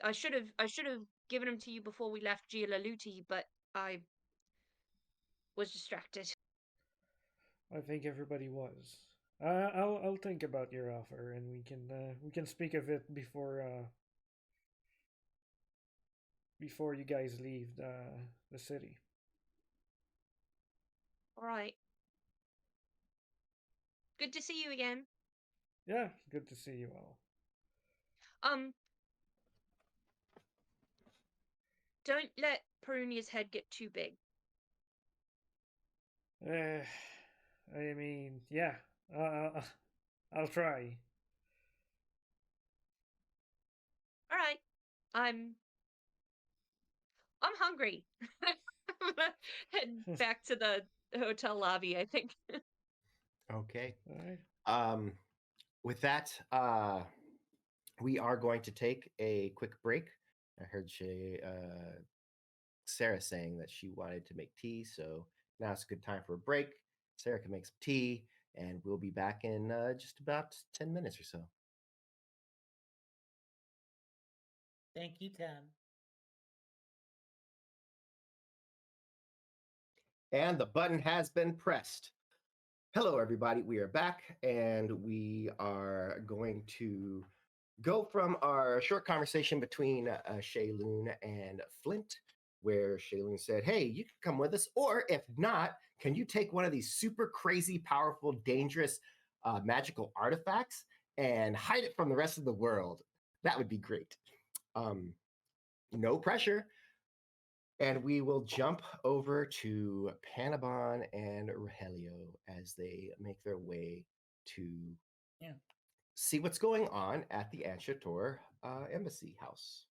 I should have given them to you before we left Gialaluti, but I was distracted. I think everybody was. I'll think about your offer, and we can speak of it before you guys leave the city. All right. Good to see you again. Yeah, good to see you all. Um, don't let Perunya's head get too big. I mean, yeah, I'll try. All right. I'm hungry. I'm gonna head back to the hotel lobby, I think. Okay. All right. With that, we are going to take a quick break. I heard Sarah saying that she wanted to make tea, so now it's a good time for a break. Sarah can make some tea, and we'll be back in just about 10 minutes or so. Thank you, Tim. And the button has been pressed. Hello, everybody. We are back, and we are going to go from our short conversation between Shaelune and Flint, where Shaelune said, "Hey, you can come with us, or if not, can you take one of these super crazy, powerful, dangerous, magical artifacts and hide it from the rest of the world? That would be great." No pressure. And we will jump over to Panabon and Rojelio as they make their way to see what's going on at the Anshator embassy house.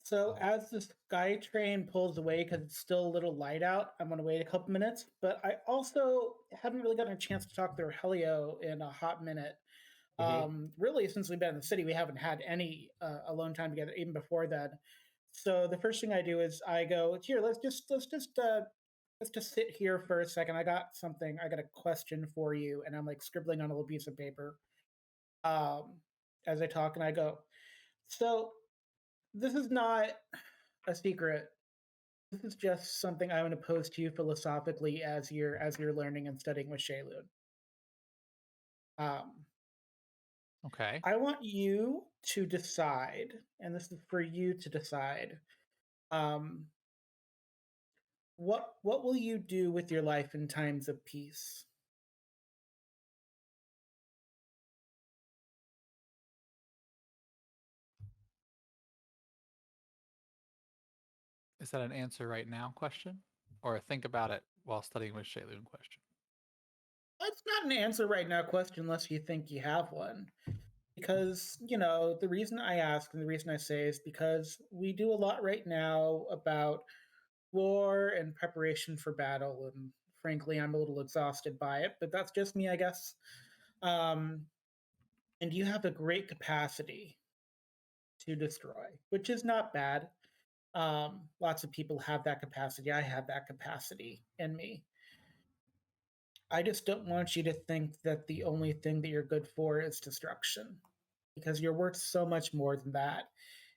So as the sky train pulls away, because it's still a little light out, I'm going to wait a couple minutes. But I also haven't really gotten a chance to talk to Rogelio in a hot minute. Really, since we've been in the city, we haven't had any alone time together, even before then. So the first thing I do is I go, here, let's just sit here for a second. I got a question for you, and I'm like scribbling on a little piece of paper as I talk, and I go, so this is not a secret. This is just something I'm going to pose to you philosophically as you're learning and studying with Shaelune. Okay. I want you to decide, and this is for you to decide. What will you do with your life in times of peace? Is that an answer right now question? Or a think about it while studying with Shaelune question? It's not an answer right now question unless you think you have one. Because, the reason I ask and the reason I say is because we do a lot right now about war and preparation for battle, and frankly, I'm a little exhausted by it, but that's just me, I guess. Um, and you have a great capacity to destroy, which is not bad. Lots of people have that capacity. I have that capacity in me. I just don't want you to think that the only thing that you're good for is destruction, because you're worth so much more than that.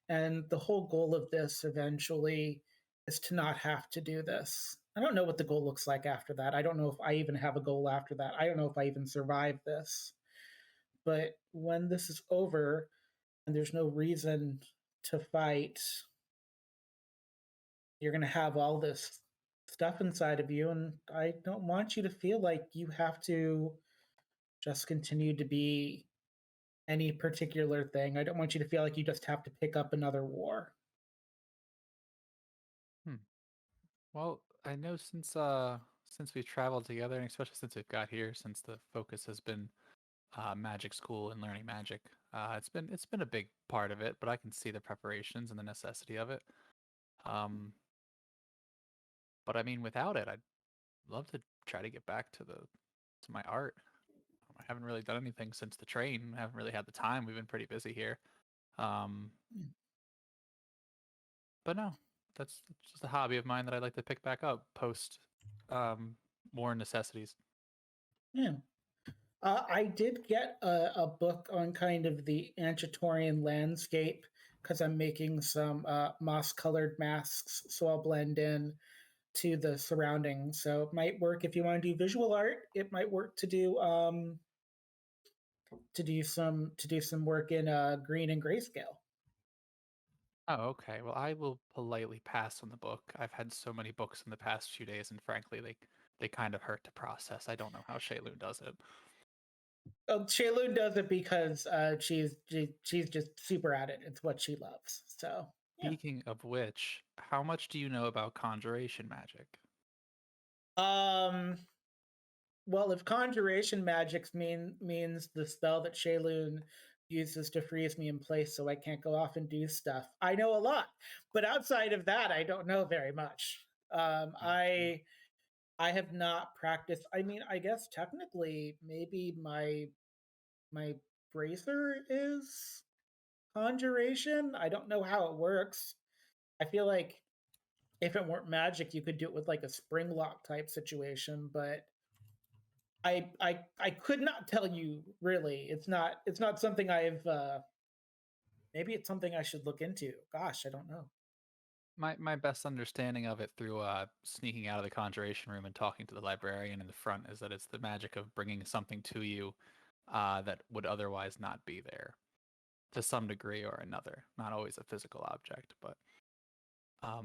And the whole goal of this eventually is to not have to do this. I don't know what the goal looks like after that. I don't know if I even have a goal after that. I don't know if I even survive this. But when this is over and there's no reason to fight, you're going to have all this stuff inside of you. And I don't want you to feel like you have to just continue to be any particular thing. I don't want you to feel like you just have to pick up another war. Well, I know since we've traveled together, and especially since we've got here, since the focus has been magic school and learning magic, it's been a big part of it. But I can see the preparations and the necessity of it. But I mean, without it, I'd love to try to get back to my art. I haven't really done anything since the train. I haven't really had the time. We've been pretty busy here. But no, that's just a hobby of mine that I'd like to pick back up post more necessities. Yeah. I did get a book on kind of the Antitorian landscape because I'm making some moss-colored masks, so I'll blend in to the surroundings. So it might work if you want to do visual art. It might work to do some work in green and grayscale. Oh, okay. Well, I will politely pass on the book. I've had so many books in the past few days, and frankly, they kind of hurt to process. I don't know how Shaelune does it. Shaelune does it because she's just super at it. It's what she loves. So yeah. Speaking of which, how much do you know about conjuration magic? Well, if conjuration magic means the spell that Shaelune uses to freeze me in place so I can't go off and do stuff, I know a lot. But outside of that, I don't know very much. I have not practiced. I mean, I guess technically, maybe my bracer is conjuration. I don't know how it works. I feel like if it weren't magic, you could do it with like a spring lock type situation, but I could not tell you really. It's not something I've maybe it's something I should look into. Gosh, I don't know. My best understanding of it through sneaking out of the conjuration room and talking to the librarian in the front is that it's the magic of bringing something to you that would otherwise not be there to some degree or another. Not always a physical object, but I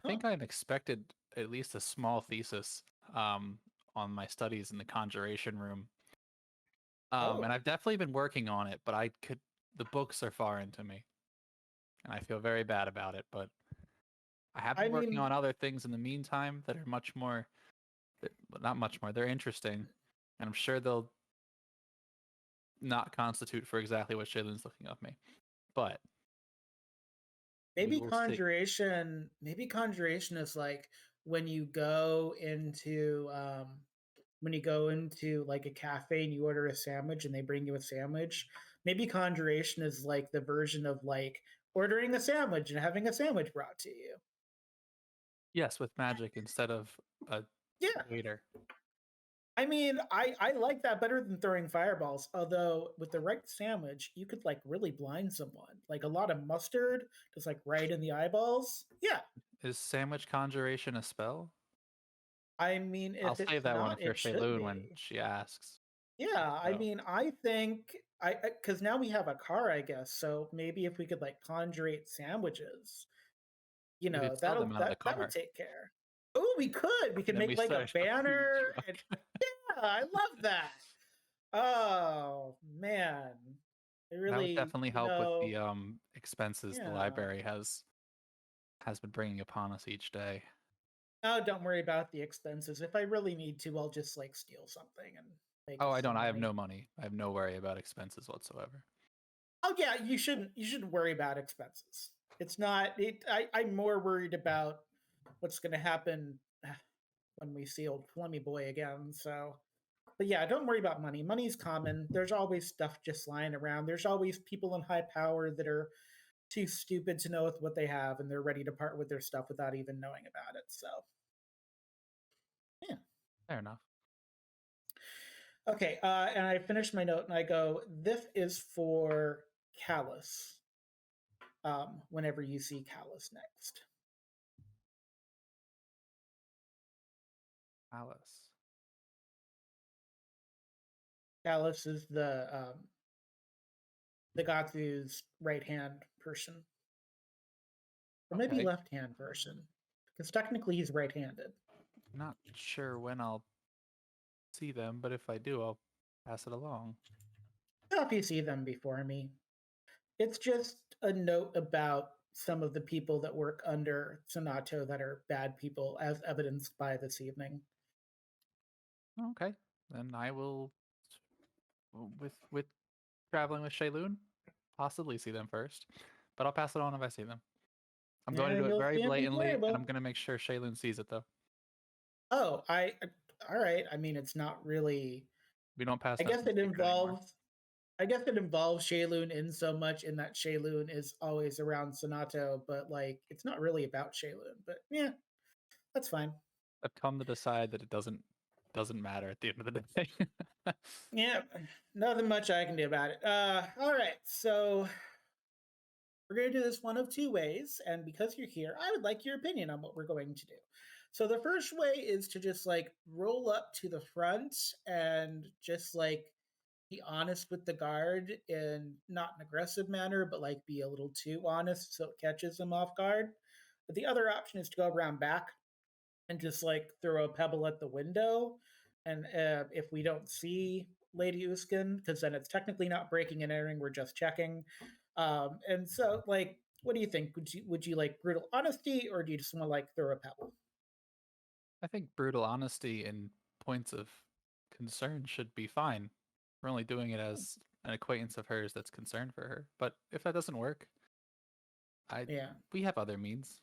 think I'm expected at least a small thesis on my studies in the conjuration room. And I've definitely been working on it, but the books are far into me. And I feel very bad about it, but I have been working on other things in the meantime that are not much more, they're interesting. And I'm sure they'll not constitute for exactly what Shaylin's looking of me. But maybe conjuration is like when you go into like a cafe and you order a sandwich and they bring you a sandwich. Maybe conjuration is like the version of like ordering a sandwich and having a sandwich brought to you. Yes, with magic instead of a waiter. I mean, I like that better than throwing fireballs. Although with the right sandwich, you could like really blind someone. Like a lot of mustard, just like right in the eyeballs. Yeah. Is sandwich conjuration a spell? I mean, if I'll save that one if you're Shaelune when she asks. Yeah, I mean, I think because now we have a car, I guess. So maybe if we could like conjurate sandwiches, you know, that would take care. Oh, we could make like a banner. Yeah, I love that. Oh man, it really that would definitely help with the expenses the library has been bringing upon us each day. Oh, don't worry about the expenses. If I really need to, I'll just like steal something and make. Oh, I don't. I have no money. I have no worry about expenses whatsoever. Oh yeah, you shouldn't worry about expenses. It's not. I'm more worried about what's going to happen when we see old Flemmy boy again. So, but yeah, don't worry about money. Money's common. There's always stuff just lying around. There's always people in high power that are too stupid to know what they have, and they're ready to part with their stuff without even knowing about it. So, yeah. Fair enough. Okay, and I finish my note and I go, this is for Callus. Whenever you see Callus next. Alice. Callus is the Gatsu's right hand person. Or maybe Okay. left hand person. Because technically he's right handed. Not sure when I'll see them, but if I do, I'll pass it along. I hope you see them before me. It's just a note about some of the people that work under Sonato that are bad people, as evidenced by this evening. Okay, then I will, with traveling with Shaelune, possibly see them first, but I'll pass it on if I see them. I'm going to do it you'll very see 'em blatantly, before, and I'm going to make sure Shaelune sees it though. Oh, all right. I mean, it's not really. We don't pass. I guess nothing it secret anymore. involves. I guess it involves Shaelune in so much in that Shaelune is always around Sonato, but like it's not really about Shaelune. But yeah, that's fine. I've come to decide that it doesn't matter at the end of the day. Yeah, nothing much I can do about it. All right, so we're going to do this one of two ways, and because you're here, I would like your opinion on what we're going to do. So the first way is to just like roll up to the front and just like be honest with the guard in not an aggressive manner, but like be a little too honest so it catches them off guard. But the other option is to go around back and just like throw a pebble at the window. And if we don't see Lady Uskun, because then it's technically not breaking and entering, we're just checking. And so, like, what do you think? Would you like brutal honesty, or do you just want to like throw a pebble? I think brutal honesty in points of concern should be fine. We're only doing it as an acquaintance of hers that's concerned for her. But if that doesn't work, we have other means.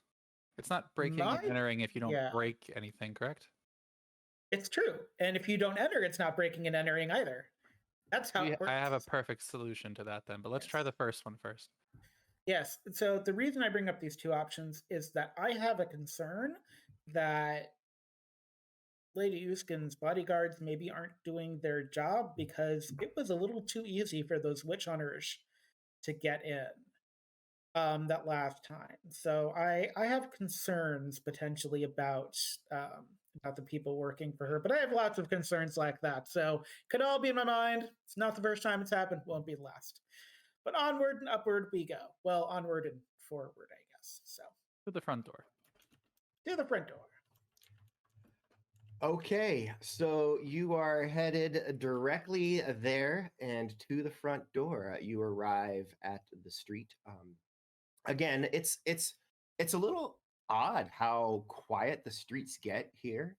It's not breaking and entering if you don't break anything, correct? It's true. And if you don't enter, it's not breaking and entering either. That's how it works. I have a perfect solution to that then, but let's try the first one first. Yes. So the reason I bring up these two options is that I have a concern that Lady Uskun's bodyguards maybe aren't doing their job because it was a little too easy for those witch hunters to get in that last time. So I have concerns potentially about the people working for her, but I have lots of concerns like that. So could all be in my mind. It's not the first time it's happened, won't be the last. But onward and upward we go. Well, onward and forward, I guess. So to the front door. To the front door. Okay, so you are headed directly there and to the front door. You arrive at the street. Again, it's a little odd how quiet the streets get here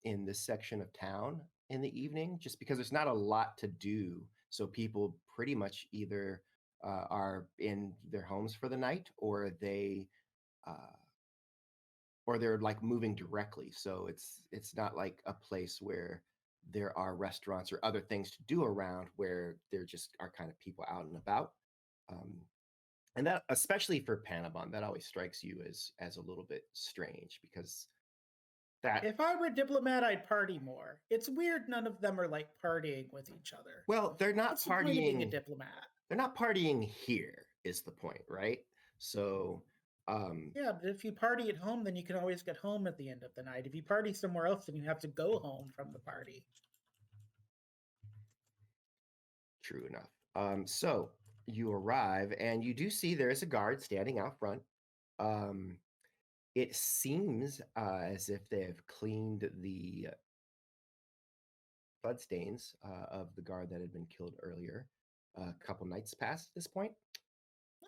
in this section of town in the evening, just because there's not a lot to do. So people pretty much either are in their homes for the night, or they're like moving directly. So it's not like a place where there are restaurants or other things to do around, where there just are kind of people out and about. And that, especially for Panabon, that always strikes you as a little bit strange, because that, if I were a diplomat, I'd party more. It's weird none of them are like partying with each other. Well, they're not What's partying. The point of being a diplomat? They're not partying here, is the point, right? So yeah, but if you party at home, then you can always get home at the end of the night. If you party somewhere else, then you have to go home from the party. True enough. So you arrive and you do see there is a guard standing out front. It seems as if they have cleaned the bloodstains of the guard that had been killed earlier. A couple nights past this point.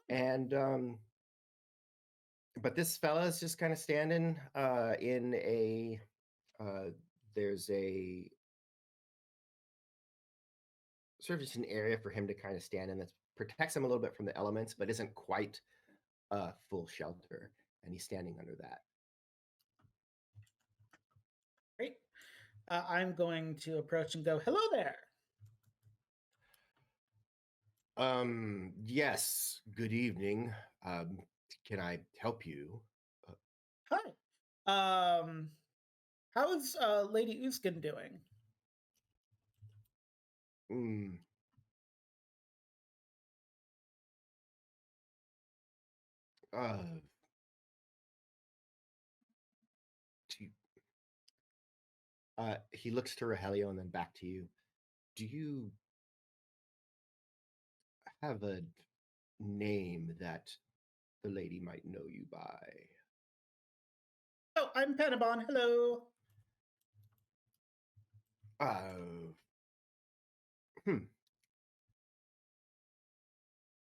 And but this fella is just kind of standing in a there's a sort of just an area for him to kind of stand in that protects him a little bit from the elements, but isn't quite a full shelter, and he's standing under that. I'm going to approach and go, "Hello there." Yes, good evening. Can I help you? Hi. How's Lady Uskun doing? Mm, uh, do you- he looks to Rogelio and then back to you. Do you have a name that the lady might know you by? Oh, I'm Panabon. Hello. Uh, hmm.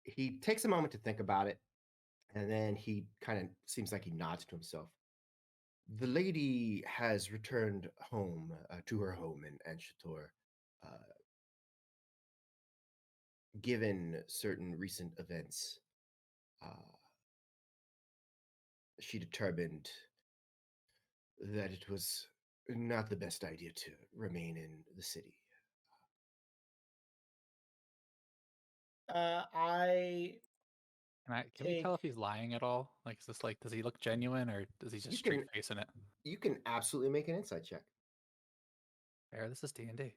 He takes a moment to think about it, and then he kind of seems like he nods to himself. The lady has returned home to her home in Anshator, given certain recent events. Uh, she determined that it was not the best idea to remain in the city. I Can we tell if he's lying at all? Like, is this like, does he look genuine or does he just You straight can facing it? you can absolutely make an insight check. Fair, this is D&D.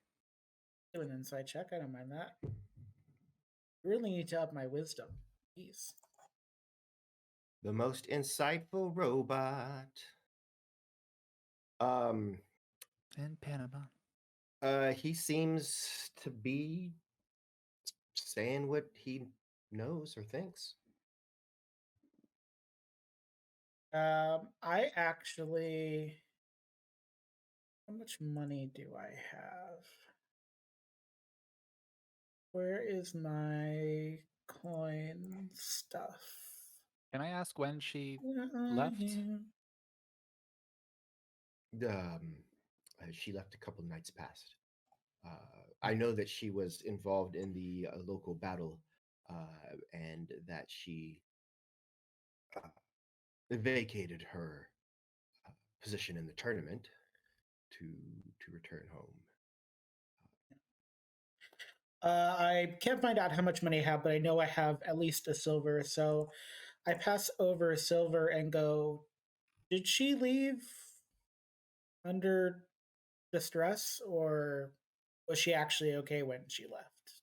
do an inside check. I don't mind that. Really need to up my wisdom. Jeez. The most insightful robot. Um, In Panama. he seems to be saying what he knows or thinks. I actually. How much money do I have? Where is my coin stuff? Can I ask when she left? She left a couple nights past. I know that she was involved in the local battle, and that she vacated her position in the tournament to return home. I can't find out how much money I have, but I know I have at least a silver. So I pass over a silver and go, "Did she leave under distress, or was she actually okay when she left?"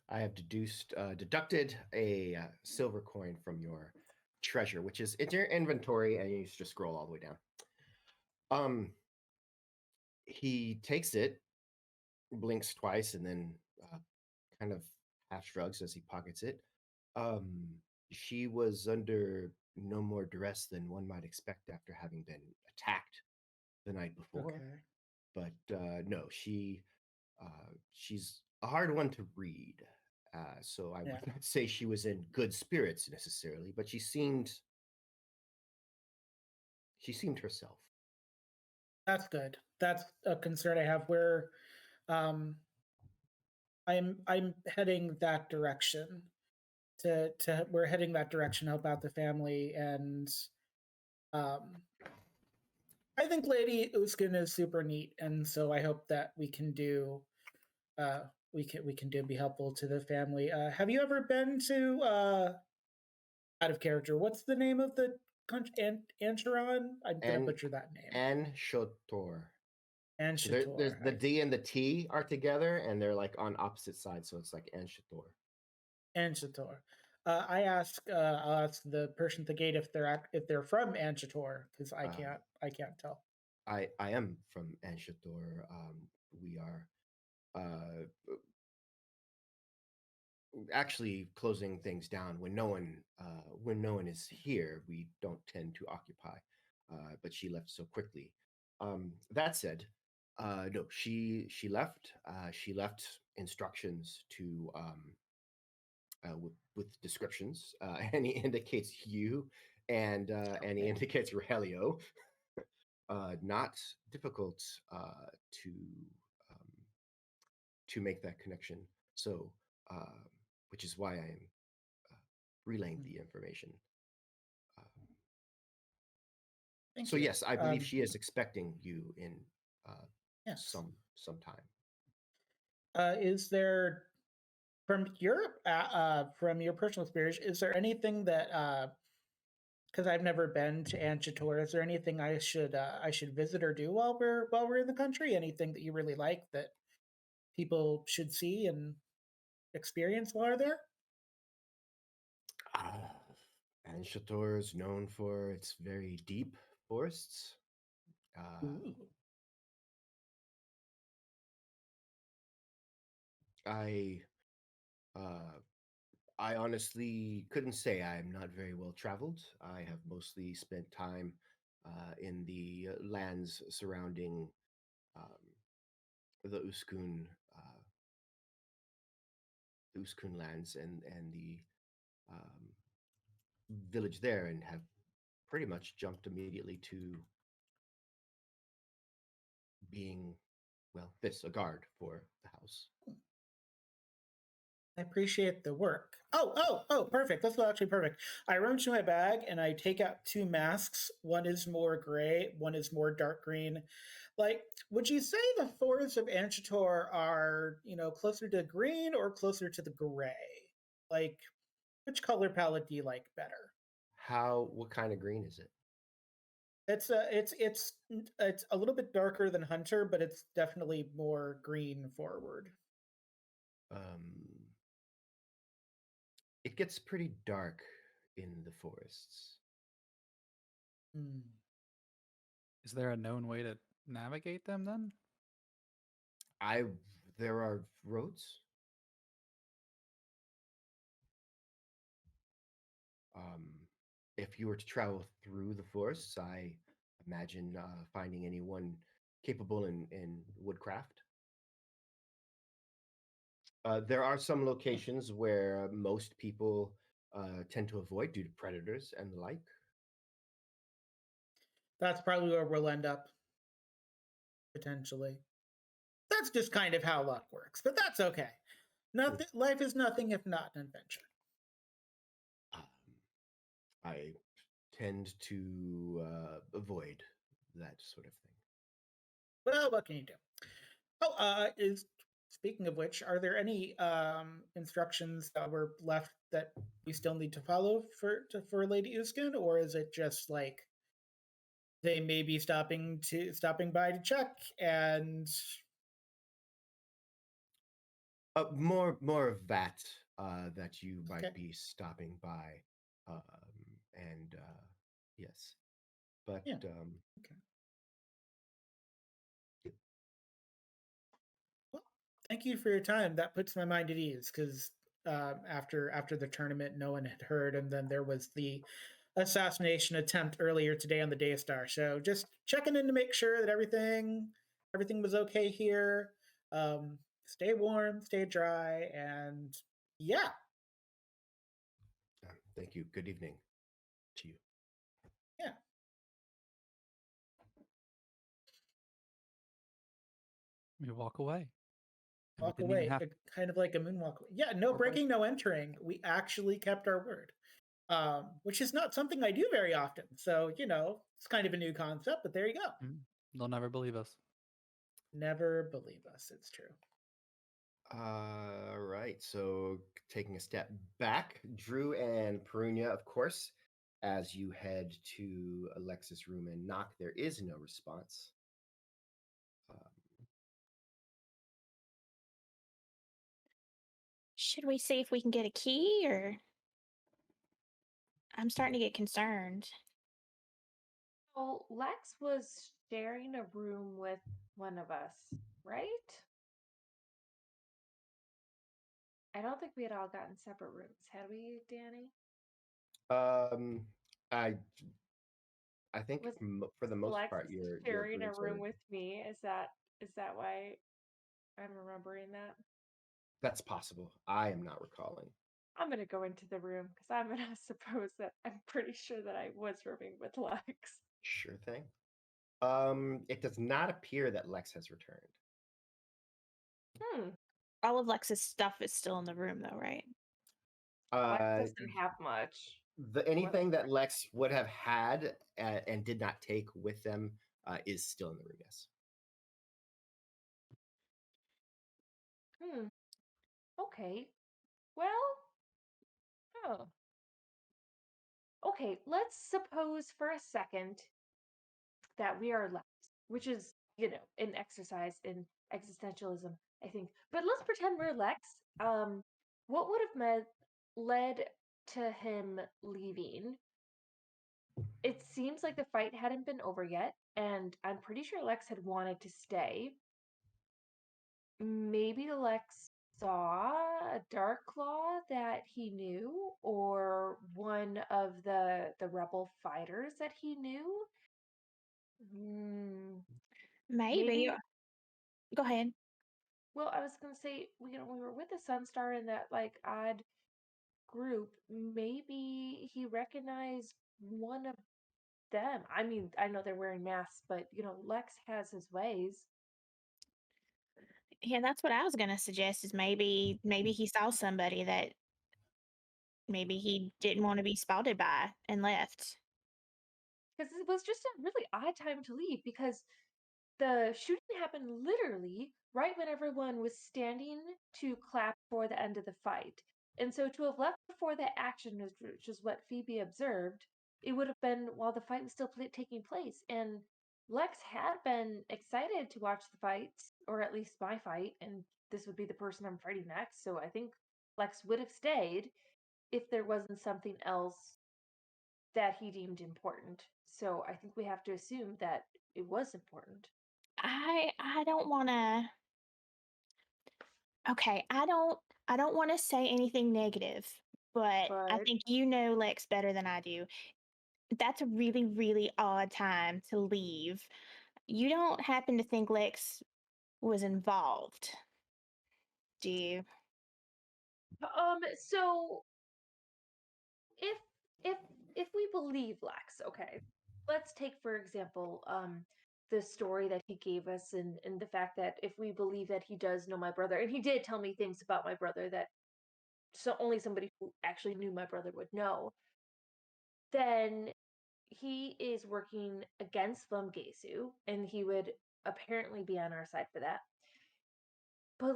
I have deducted a silver coin from your treasure, which is in your inventory, and you just scroll all the way down. He takes it, blinks twice, and then kind of half shrugs as he pockets it. Um, she was under no more duress than one might expect after having been attacked the night before. Okay. But no, she's a hard one to read. So I would not say she was in good spirits necessarily, but she seemed herself. That's good. That's a concern I have where um I'm heading that direction to we're heading that direction, help out the family, and um I think Lady Uskun is super neat, and so I hope that we can do uh we can do be helpful to the family. Have you ever been to out of character? What's the name of the country? Ancharon? I'm gonna butcher that name. Anshator. Anshator. There's the D and the T are together, and they're like on opposite sides, so it's like Anshator. Anshator. I'll ask the person at the gate if they're from Anshator, because I can't tell. I am from Anshator. We are actually closing things down when no one is here. We don't tend to occupy, but she left so quickly. That said, no, she left. She left instructions to with descriptions, and he indicates you, and he indicates Rogelio. Not difficult to um, to make that connection. So, which is why I am relaying the information. So you. yes, I believe she is expecting you in Yes. sometime. Is there from your personal experience? Is there anything that because I've never been to Anchitor, is there anything I should visit or do while we're in the country? Anything that you really like that people should see and experience while they're there? Anshator is known for its very deep forests. Ooh. I honestly couldn't say. I'm not very well traveled. I have mostly spent time in the lands surrounding the Uskun lands and the um, village there, and have pretty much jumped immediately to being, well, a guard for the house. I appreciate the work. Oh, perfect. That's actually perfect. I rummage through my bag and I take out two masks. One is more gray, one is more dark green. Like, would you say the forests of Anchitor are, closer to green or closer to the gray? Like, which color palette do you like better? What kind of green is it? It's a little bit darker than Hunter, but it's definitely more green forward. It gets pretty dark in the forests. Is there a known way to navigate them then? There are roads. If you were to travel through the forests, I imagine finding anyone capable in woodcraft. There are some locations where most people tend to avoid due to predators and the like. That's probably where we'll end up, potentially. That's just kind of how luck works, but that's okay. Nothing. Life is nothing if not an adventure. I tend to avoid that sort of thing. Well, what can you do? Oh, speaking of which, are there any instructions that were left that we still need to follow for Lady Uskun, or is it just like they may be stopping by to check and more of that that you might be stopping by, and yes, but yeah. Okay. Well, thank you for your time. That puts my mind at ease because after the tournament, no one had heard, and then there was the assassination attempt earlier today on the Daystar. So just checking in to make sure that everything was okay here. Stay warm, stay dry, and yeah. Thank you. Good evening to you. Yeah. We walk away. Walk away, kind of like a moonwalk. Yeah, no breaking, no entering. We actually kept our word, which is not something I do very often. So, it's kind of a new concept, but there you go. They'll never believe us. Never believe us. It's true. Right. So taking a step back, Drew and Perunyia, of course, as you head to Alexis' room and knock, there is no response. Should we see if we can get a key, or I'm starting to get concerned. Well, Lex was sharing a room with one of us, right? I don't think we had all gotten separate rooms, had we, Danny? I think for the most Lex part, you're sharing a room with me. Is that why I'm remembering that? That's possible. I am not recalling. I'm gonna go into the room because I'm gonna suppose that I'm pretty sure that I was rooming with Lex. Sure thing. It does not appear that Lex has returned. All of Lex's stuff is still in the room, though, right? Lex doesn't have much. Anything that Lex would have had and did not take with them is still in the room, yes. Okay. Well, oh. Okay, let's suppose for a second that we are Lex, which is, an exercise in existentialism, I think. But let's pretend we're Lex. What would have led to him leaving? It seems like the fight hadn't been over yet, and I'm pretty sure Lex had wanted to stay. Maybe Lex saw a dark claw that he knew, or one of the rebel fighters that he knew. Maybe. Maybe. Go ahead. Well, I was gonna say, we were with the Sunstar in that like odd group. Maybe he recognized one of them. I mean, I know they're wearing masks, but Lex has his ways. Yeah, that's what I was gonna suggest. Is maybe he saw somebody that maybe he didn't want to be spotted by and left. Because it was just a really odd time to leave, because the shooting happened literally right when everyone was standing to clap for the end of the fight. And so to have left before that action, which is what Phoebe observed, it would have been while the fight was still taking place. And Lex had been excited to watch the fights, or at least my fight, and this would be the person I'm fighting next. So I think Lex would have stayed if there wasn't something else that he deemed important. So I think we have to assume that it was important. I don't want to. Okay, I don't want to say anything negative, but I But think Lex better than I do. That's a really really odd time to leave. You don't happen to think Lex was involved, do you? so if if if we believe Lex, okay, let's take for example the story that he gave us, and the fact that if we believe that he does know my brother, and he did tell me things about my brother that only somebody who actually knew my brother would know, then he is working against Flumgesu, and he would apparently be on our side for that. But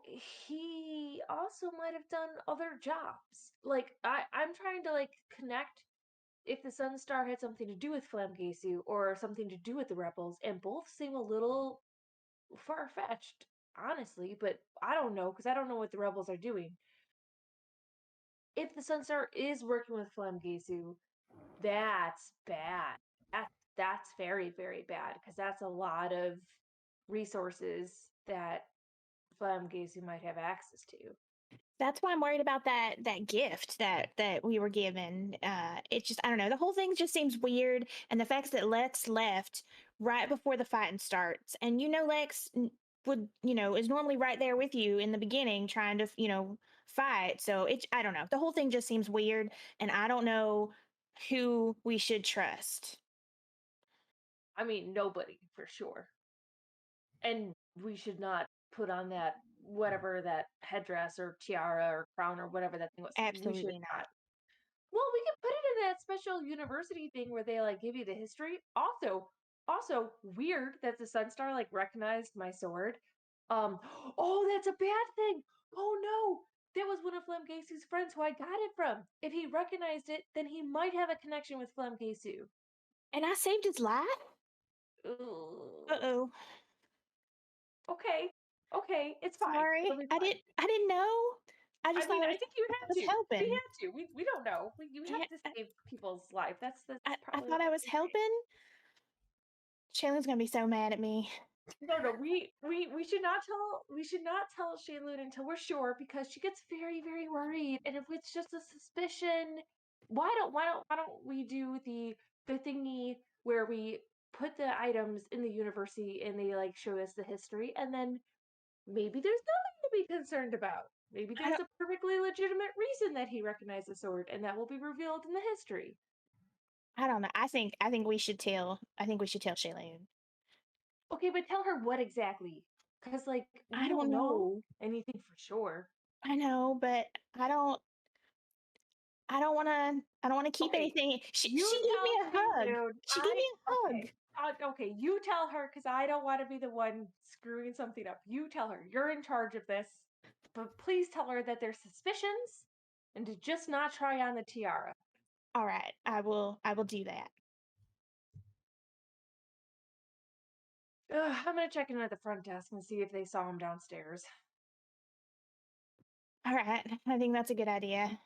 he also might have done other jobs. Like I'm trying to like connect if the Sunstar had something to do with Flamgesu or something to do with the rebels, and both seem a little far fetched, honestly. But I don't know, because I don't know what the rebels are doing. If the Sunstar is working with Flamgesu, that's bad. That's very very bad, because that's a lot of resources that Flamgesu might have access to. That's why I'm worried about that gift that we were given. It's just I don't know. The whole thing just seems weird, and the fact that Lex left right before the fighting starts, and Lex would is normally right there with you in the beginning, trying to fight. So I don't know. The whole thing just seems weird, and I don't know who we should trust. I mean, nobody for sure. And we should not put on that whatever that headdress or tiara or crown or whatever that thing was. We should Absolutely not. Well, we can put it in that special university thing where they like give you the history. Also weird that the Sunstar like recognized my sword. Oh, that's a bad thing. Oh no, that was one of Flamgesu's friends who I got it from. If he recognized it, then he might have a connection with Flamgesu. And I saved his life. Ugh. Oh. Okay, it's fine. Sorry, It'll be fine. I didn't know. I I just mean, thought I think you had was to. helping. We had to. We don't know. You have to save people's life. That's I probably thought the I was best thing. helping. Shaylin's gonna be so mad at me. No. We should not tell Shaelune until we're sure, because she gets very very worried. And if it's just a suspicion, why don't we do the thingy where we put the items in the university and they like show us the history, and then maybe there's nothing to be concerned about. Maybe I there's don't. a perfectly legitimate reason that he recognized the sword, and that will be revealed in the history. I don't know. I think we should tell. I think we should tell Shaylin. Okay, but tell her what exactly, because like we I don't don't know. know anything for sure. I know, but I don't. I don't want to. I don't want to keep Okay, anything. She you gave me a tell hug. Shaelune. She gave me a hug. Okay. Okay, you tell her because I don't want to be the one screwing something up. You tell her you're in charge of this, but please tell her that there's suspicions and to just not try on the tiara. All right, I will do that. I'm gonna check in at the front desk and see if they saw him downstairs. All right, I think that's a good idea.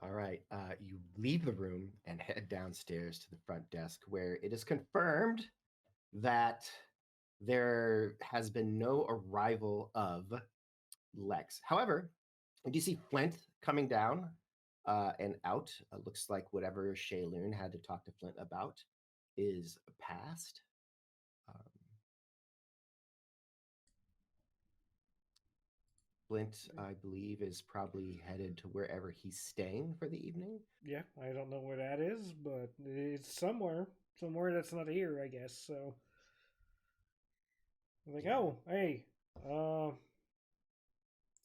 All right. You leave the room and head downstairs to the front desk, where it is confirmed that there has been no arrival of Lex. However, you do see Flint coming down and out. Looks like whatever Shaelune had to talk to Flint about is past. Flint, I believe, is probably headed to wherever he's staying for the evening. Yeah, I don't know where that is, but it's somewhere that's not here, I guess. So, I'm like, Yeah. oh, hey,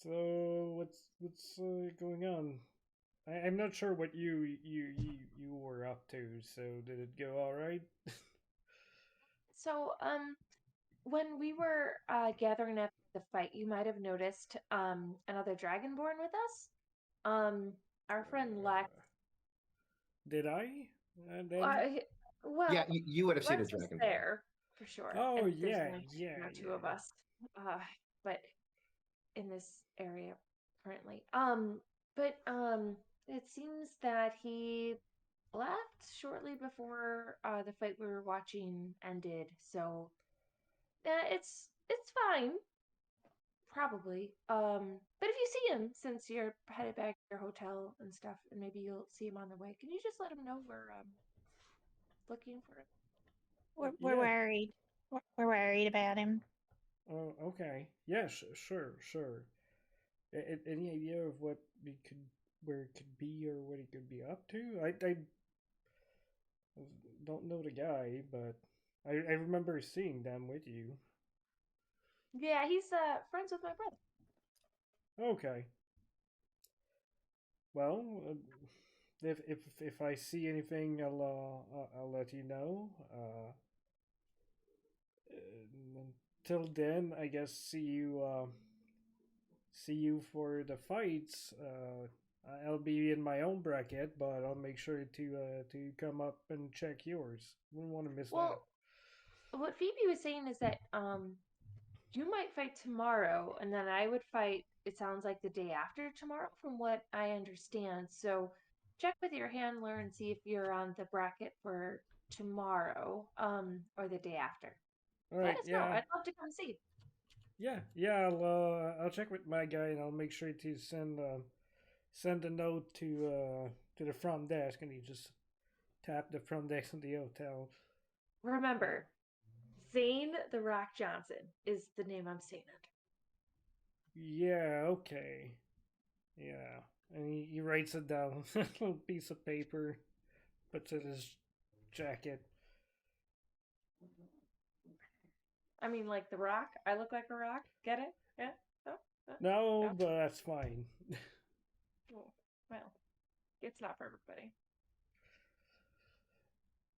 so what's going on? I'm not sure what you were up to. So, did it go all right? So, when we were gathering up the fight, you might have noticed another dragonborn with us. Our friend Lex. Did I? Then? Well, Yeah, you would have seen a Lex was dragon. there for sure. Oh, and there's yeah, only yeah, two yeah. of us, but in this area currently. It seems that he left shortly before the fight we were watching ended. So, it's fine. Probably. But if you see him, since you're headed back to your hotel and stuff, and maybe you'll see him on the way, can you just let him know we're looking for him? We're Yeah. worried. We're worried about him. Oh, okay. Yeah, sure. Any idea of where it could be, or what he could be up to? I don't know the guy, but I remember seeing them with you. Yeah, he's friends with my brother. Okay. Well, if I see anything, I'll let you know. Until then, I guess see you for the fights. I'll be in my own bracket, but I'll make sure to come up and check yours. Wouldn't want to miss that. Well, what Phoebe was saying is that you might fight tomorrow, and then I would fight. It sounds like the day after tomorrow, from what I understand. So check with your handler and see if you're on the bracket for tomorrow, or the day after. All Let right, us know. yeah, I'd love to come see. yeah. I'll check with my guy, and I'll make sure to send a note to the front desk, and you just tap the front desk in the hotel. Remember, Zane the Rock Johnson is the name I'm saying it. Yeah, okay. Yeah. And he writes it down on a little piece of paper, puts it in his jacket. I mean, like the Rock. I look like a rock. Get it? Yeah. No, No? but that's fine. Well, it's not for everybody.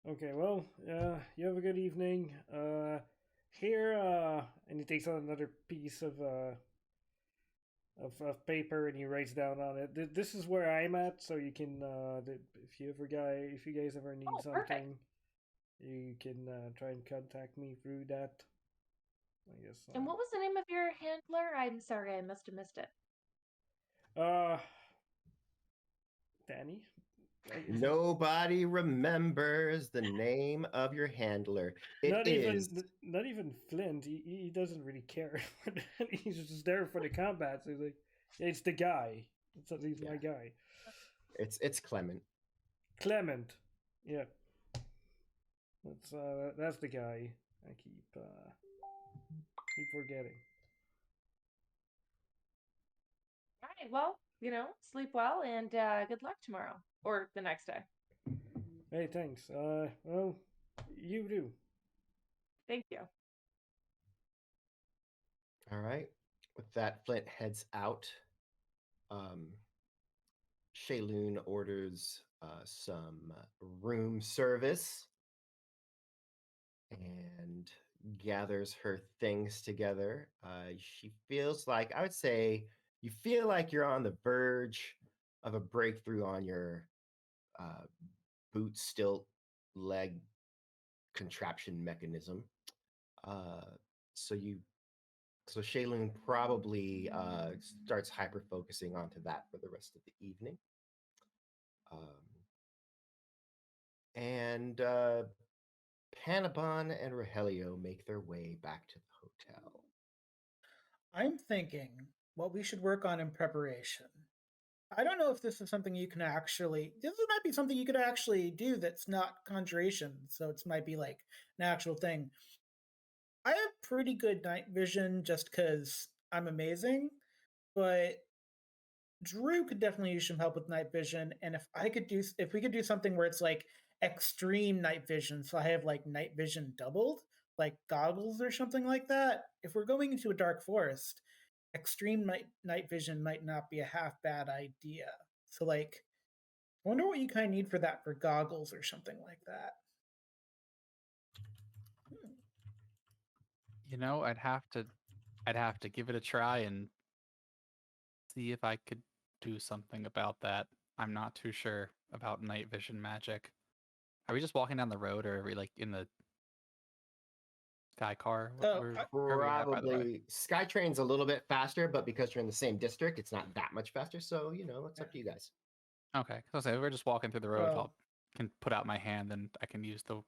Okay, well, you have a good evening. Here, and he takes out another piece of paper, and he writes down on it. This is where I'm at, so you can, if you guys ever need something, perfect. you can try and contact me through that. I guess. And what was the name of your handler? I'm sorry, I must have missed it. Danny. Nobody remembers the name of your handler. It is Not even Flint. He doesn't really care. He's just there for the combat. So he's like, yeah, it's the guy. He's my guy. It's Clement. Clement. Yeah. That's the guy. I keep forgetting. All right, well, sleep well and good luck tomorrow or the next day. Hey, thanks. Well, you do. Thank you. All right. With that, Flint heads out. Shaelune orders some room service and gathers her things together. She feels like, I would say, you feel like you're on the verge of a breakthrough on your uh, boot stilt leg contraption mechanism. Uh, so you, so Shaelune probably starts hyper focusing onto that for the rest of the evening. And Panabon and Rojelio make their way back to the hotel. I'm thinking what we should work on in preparation. I don't know if this is something you can actually. This might be something you could actually do that's not conjuration, so it might be like an actual thing. I have pretty good night vision just because I'm amazing, but Drew could definitely use some help with night vision. And if we could do something where it's like extreme night vision, so I have like night vision doubled, like goggles or something like that. If we're going into a dark forest, extreme night vision might not be a half bad idea. So like, I wonder what you kind of need for that for goggles or something like that. You know, I'd have to give it a try and see if I could do something about that. I'm not too sure about night vision magic. Are we just walking down the road, or are we like in the sky car? Where are we at, by the way? Probably SkyTrain's a little bit faster, but because you're in the same district, it's not that much faster. So it's up to you guys. Okay, so we're just walking through the road. Well, I can put out my hand and I can use the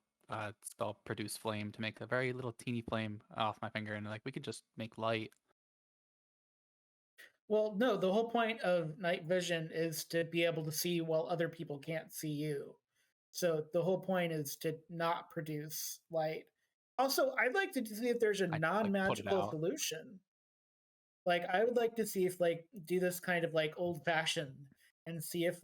spell produce flame to make a very little teeny flame off my finger, and like we could just make light. well, no, the whole point of night vision is to be able to see while other people can't see you. So the whole point is to not produce light. Also, I'd like to see if there's a I like put it non-magical out. solution. Like I would like to see if like do this kind of like old fashioned and see if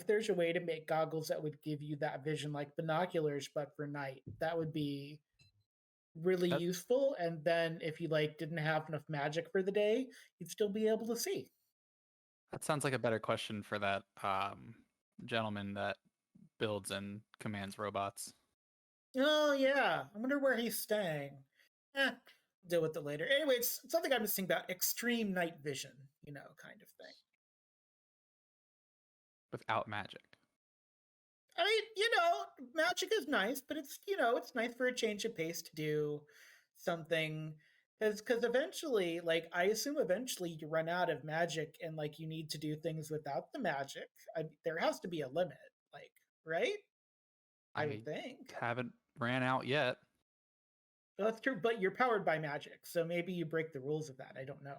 there's a way to make goggles that would give you that vision like binoculars but for night. That would be really That useful, and then if you like didn't have enough magic for the day, you'd still be able to see. that sounds like a better question for that gentleman that builds and commands robots. Oh yeah, I wonder where he's staying. Eh, deal with it later. Anyway, it's something I'm just thinking about. Extreme night vision, kind of thing. Without magic. I mean, magic is nice, but it's nice for a change of pace to do something. Because eventually, like, I assume eventually you run out of magic and, like, you need to do things without the magic. There has to be a limit, like, right? I would think. Haven't ran out yet. Well, that's true, but you're powered by magic, so maybe you break the rules of that. I don't know.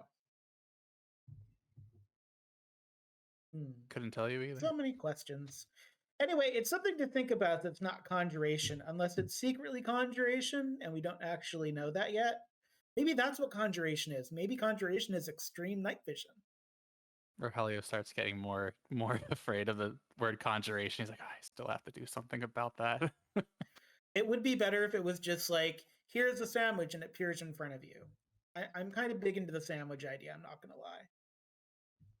Couldn't tell you either. So many questions. Anyway, it's something to think about that's not conjuration, unless it's secretly conjuration, and we don't actually know that yet. Maybe that's what conjuration is. Maybe conjuration is extreme night vision. Rogelio starts getting more afraid of the word conjuration. He's like, I still have to do something about that. It would be better if it was just like, here's a sandwich and it appears in front of you. I'm kind of big into the sandwich idea, I'm not going to lie.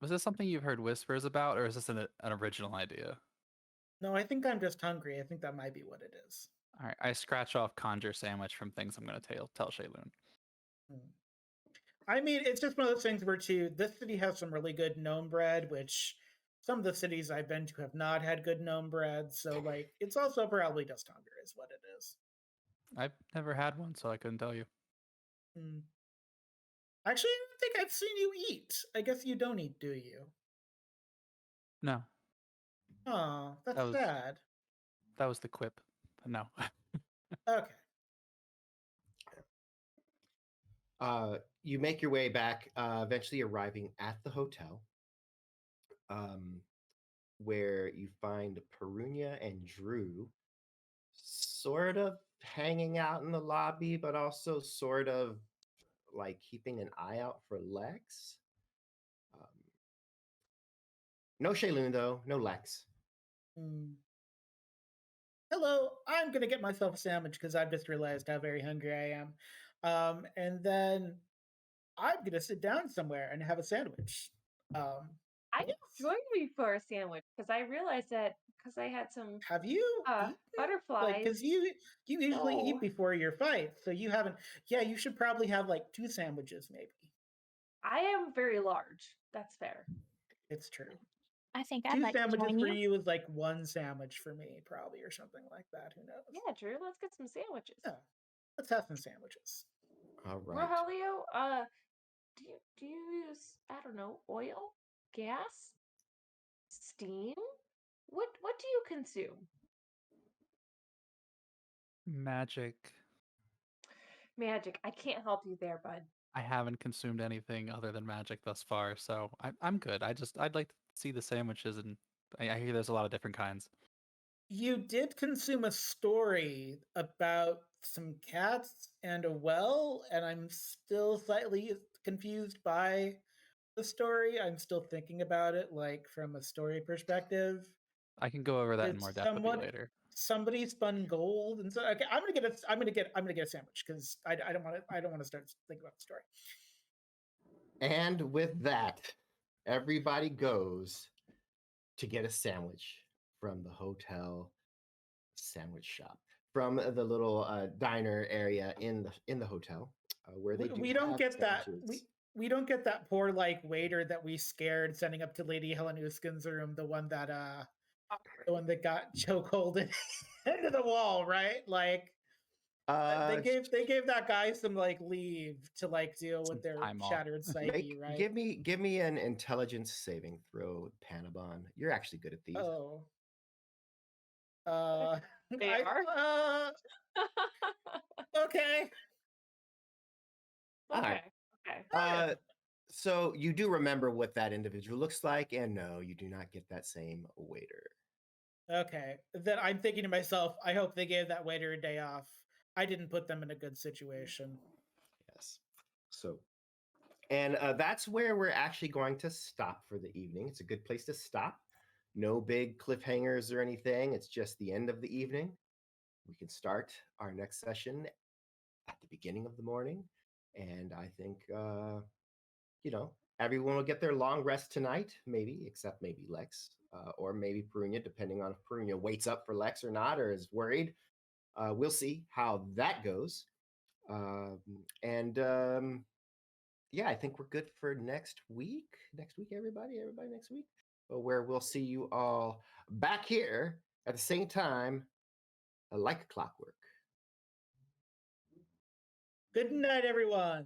Was this something you've heard whispers about, or is this an original idea? No, I think I'm just hungry. I think that might be what it is. All right, I scratch off conjure sandwich from things I'm going to tell Shaelune. I mean, it's just one of those things where, too, this city has some really good gnome bread, which some of the cities I've been to have not had good gnome bread. So, like, it's also probably just hunger is what it is. I've never had one, so I couldn't tell you. Actually, I don't think I've seen you eat. I guess you don't eat, do you? No. Oh, that's sad. That was the quip. No. Okay. You make your way back, eventually arriving at the hotel, where you find Perunyia and Drew sort of hanging out in the lobby, but also sort of like keeping an eye out for Lex. No Shaelune, though. No Lex. Hello, I'm going to get myself a sandwich because I've just realized how very hungry I am. And then I'm going to sit down somewhere and have a sandwich. I joined me for a sandwich because I realized that because I had some Have you eaten it? butterflies. Because you usually No. eat before your fight, so you haven't. Yeah, you should probably have like 2 sandwiches, maybe. I am very large. That's fair. It's true. I think I'd 2 like to sandwiches join for you. you is like 1 sandwich for me, probably, or something like that. Who knows? Yeah, Drew. Let's get some sandwiches. Yeah, let's have some sandwiches. All right. Rogelio, do you use, I don't know, oil, gas, steam? What do you consume? Magic. Magic. I can't help you there, bud. I haven't consumed anything other than magic thus far, so I'm good. I'd like to see the sandwiches, and I hear there's a lot of different kinds. You did consume a story about some cats and a well, and I'm still slightly confused by the story. I'm still thinking about it, like from a story perspective. I can go over that in It's more depth with you later. somebody spun gold, and so okay, I'm gonna get a sandwich because I don't want to start thinking about the story. And with that, everybody goes to get a sandwich from the hotel sandwich shop, from the little diner area in the hotel where they do. We don't have get that. sandwiches. We don't get that poor like waiter that we scared sending up to Lady Uskun's room, the one that got chokeholded into the wall, right? Like they gave that guy some like leave to like deal with their time off. shattered psyche, right? Give me an intelligence saving throw, Panabon. You're actually good at these. Oh. They are? Okay. All right. Okay. So you do remember what that individual looks like, and no, you do not get that same waiter. Okay. Then I'm thinking to myself, I hope they gave that waiter a day off. I didn't put them in a good situation. Yes. So, and that's where we're actually going to stop for the evening. It's a good place to stop. No big cliffhangers or anything. It's just the end of the evening. We can start our next session at the beginning of the morning. And I think, everyone will get their long rest tonight, maybe, except maybe Lex or maybe Perunyia, depending on if Perunyia waits up for Lex or not, or is worried. We'll see how that goes. Yeah, I think we're good for next week. Next week, everybody next week, where we'll see you all back here at the same time, like Clockwork. Good night, everyone.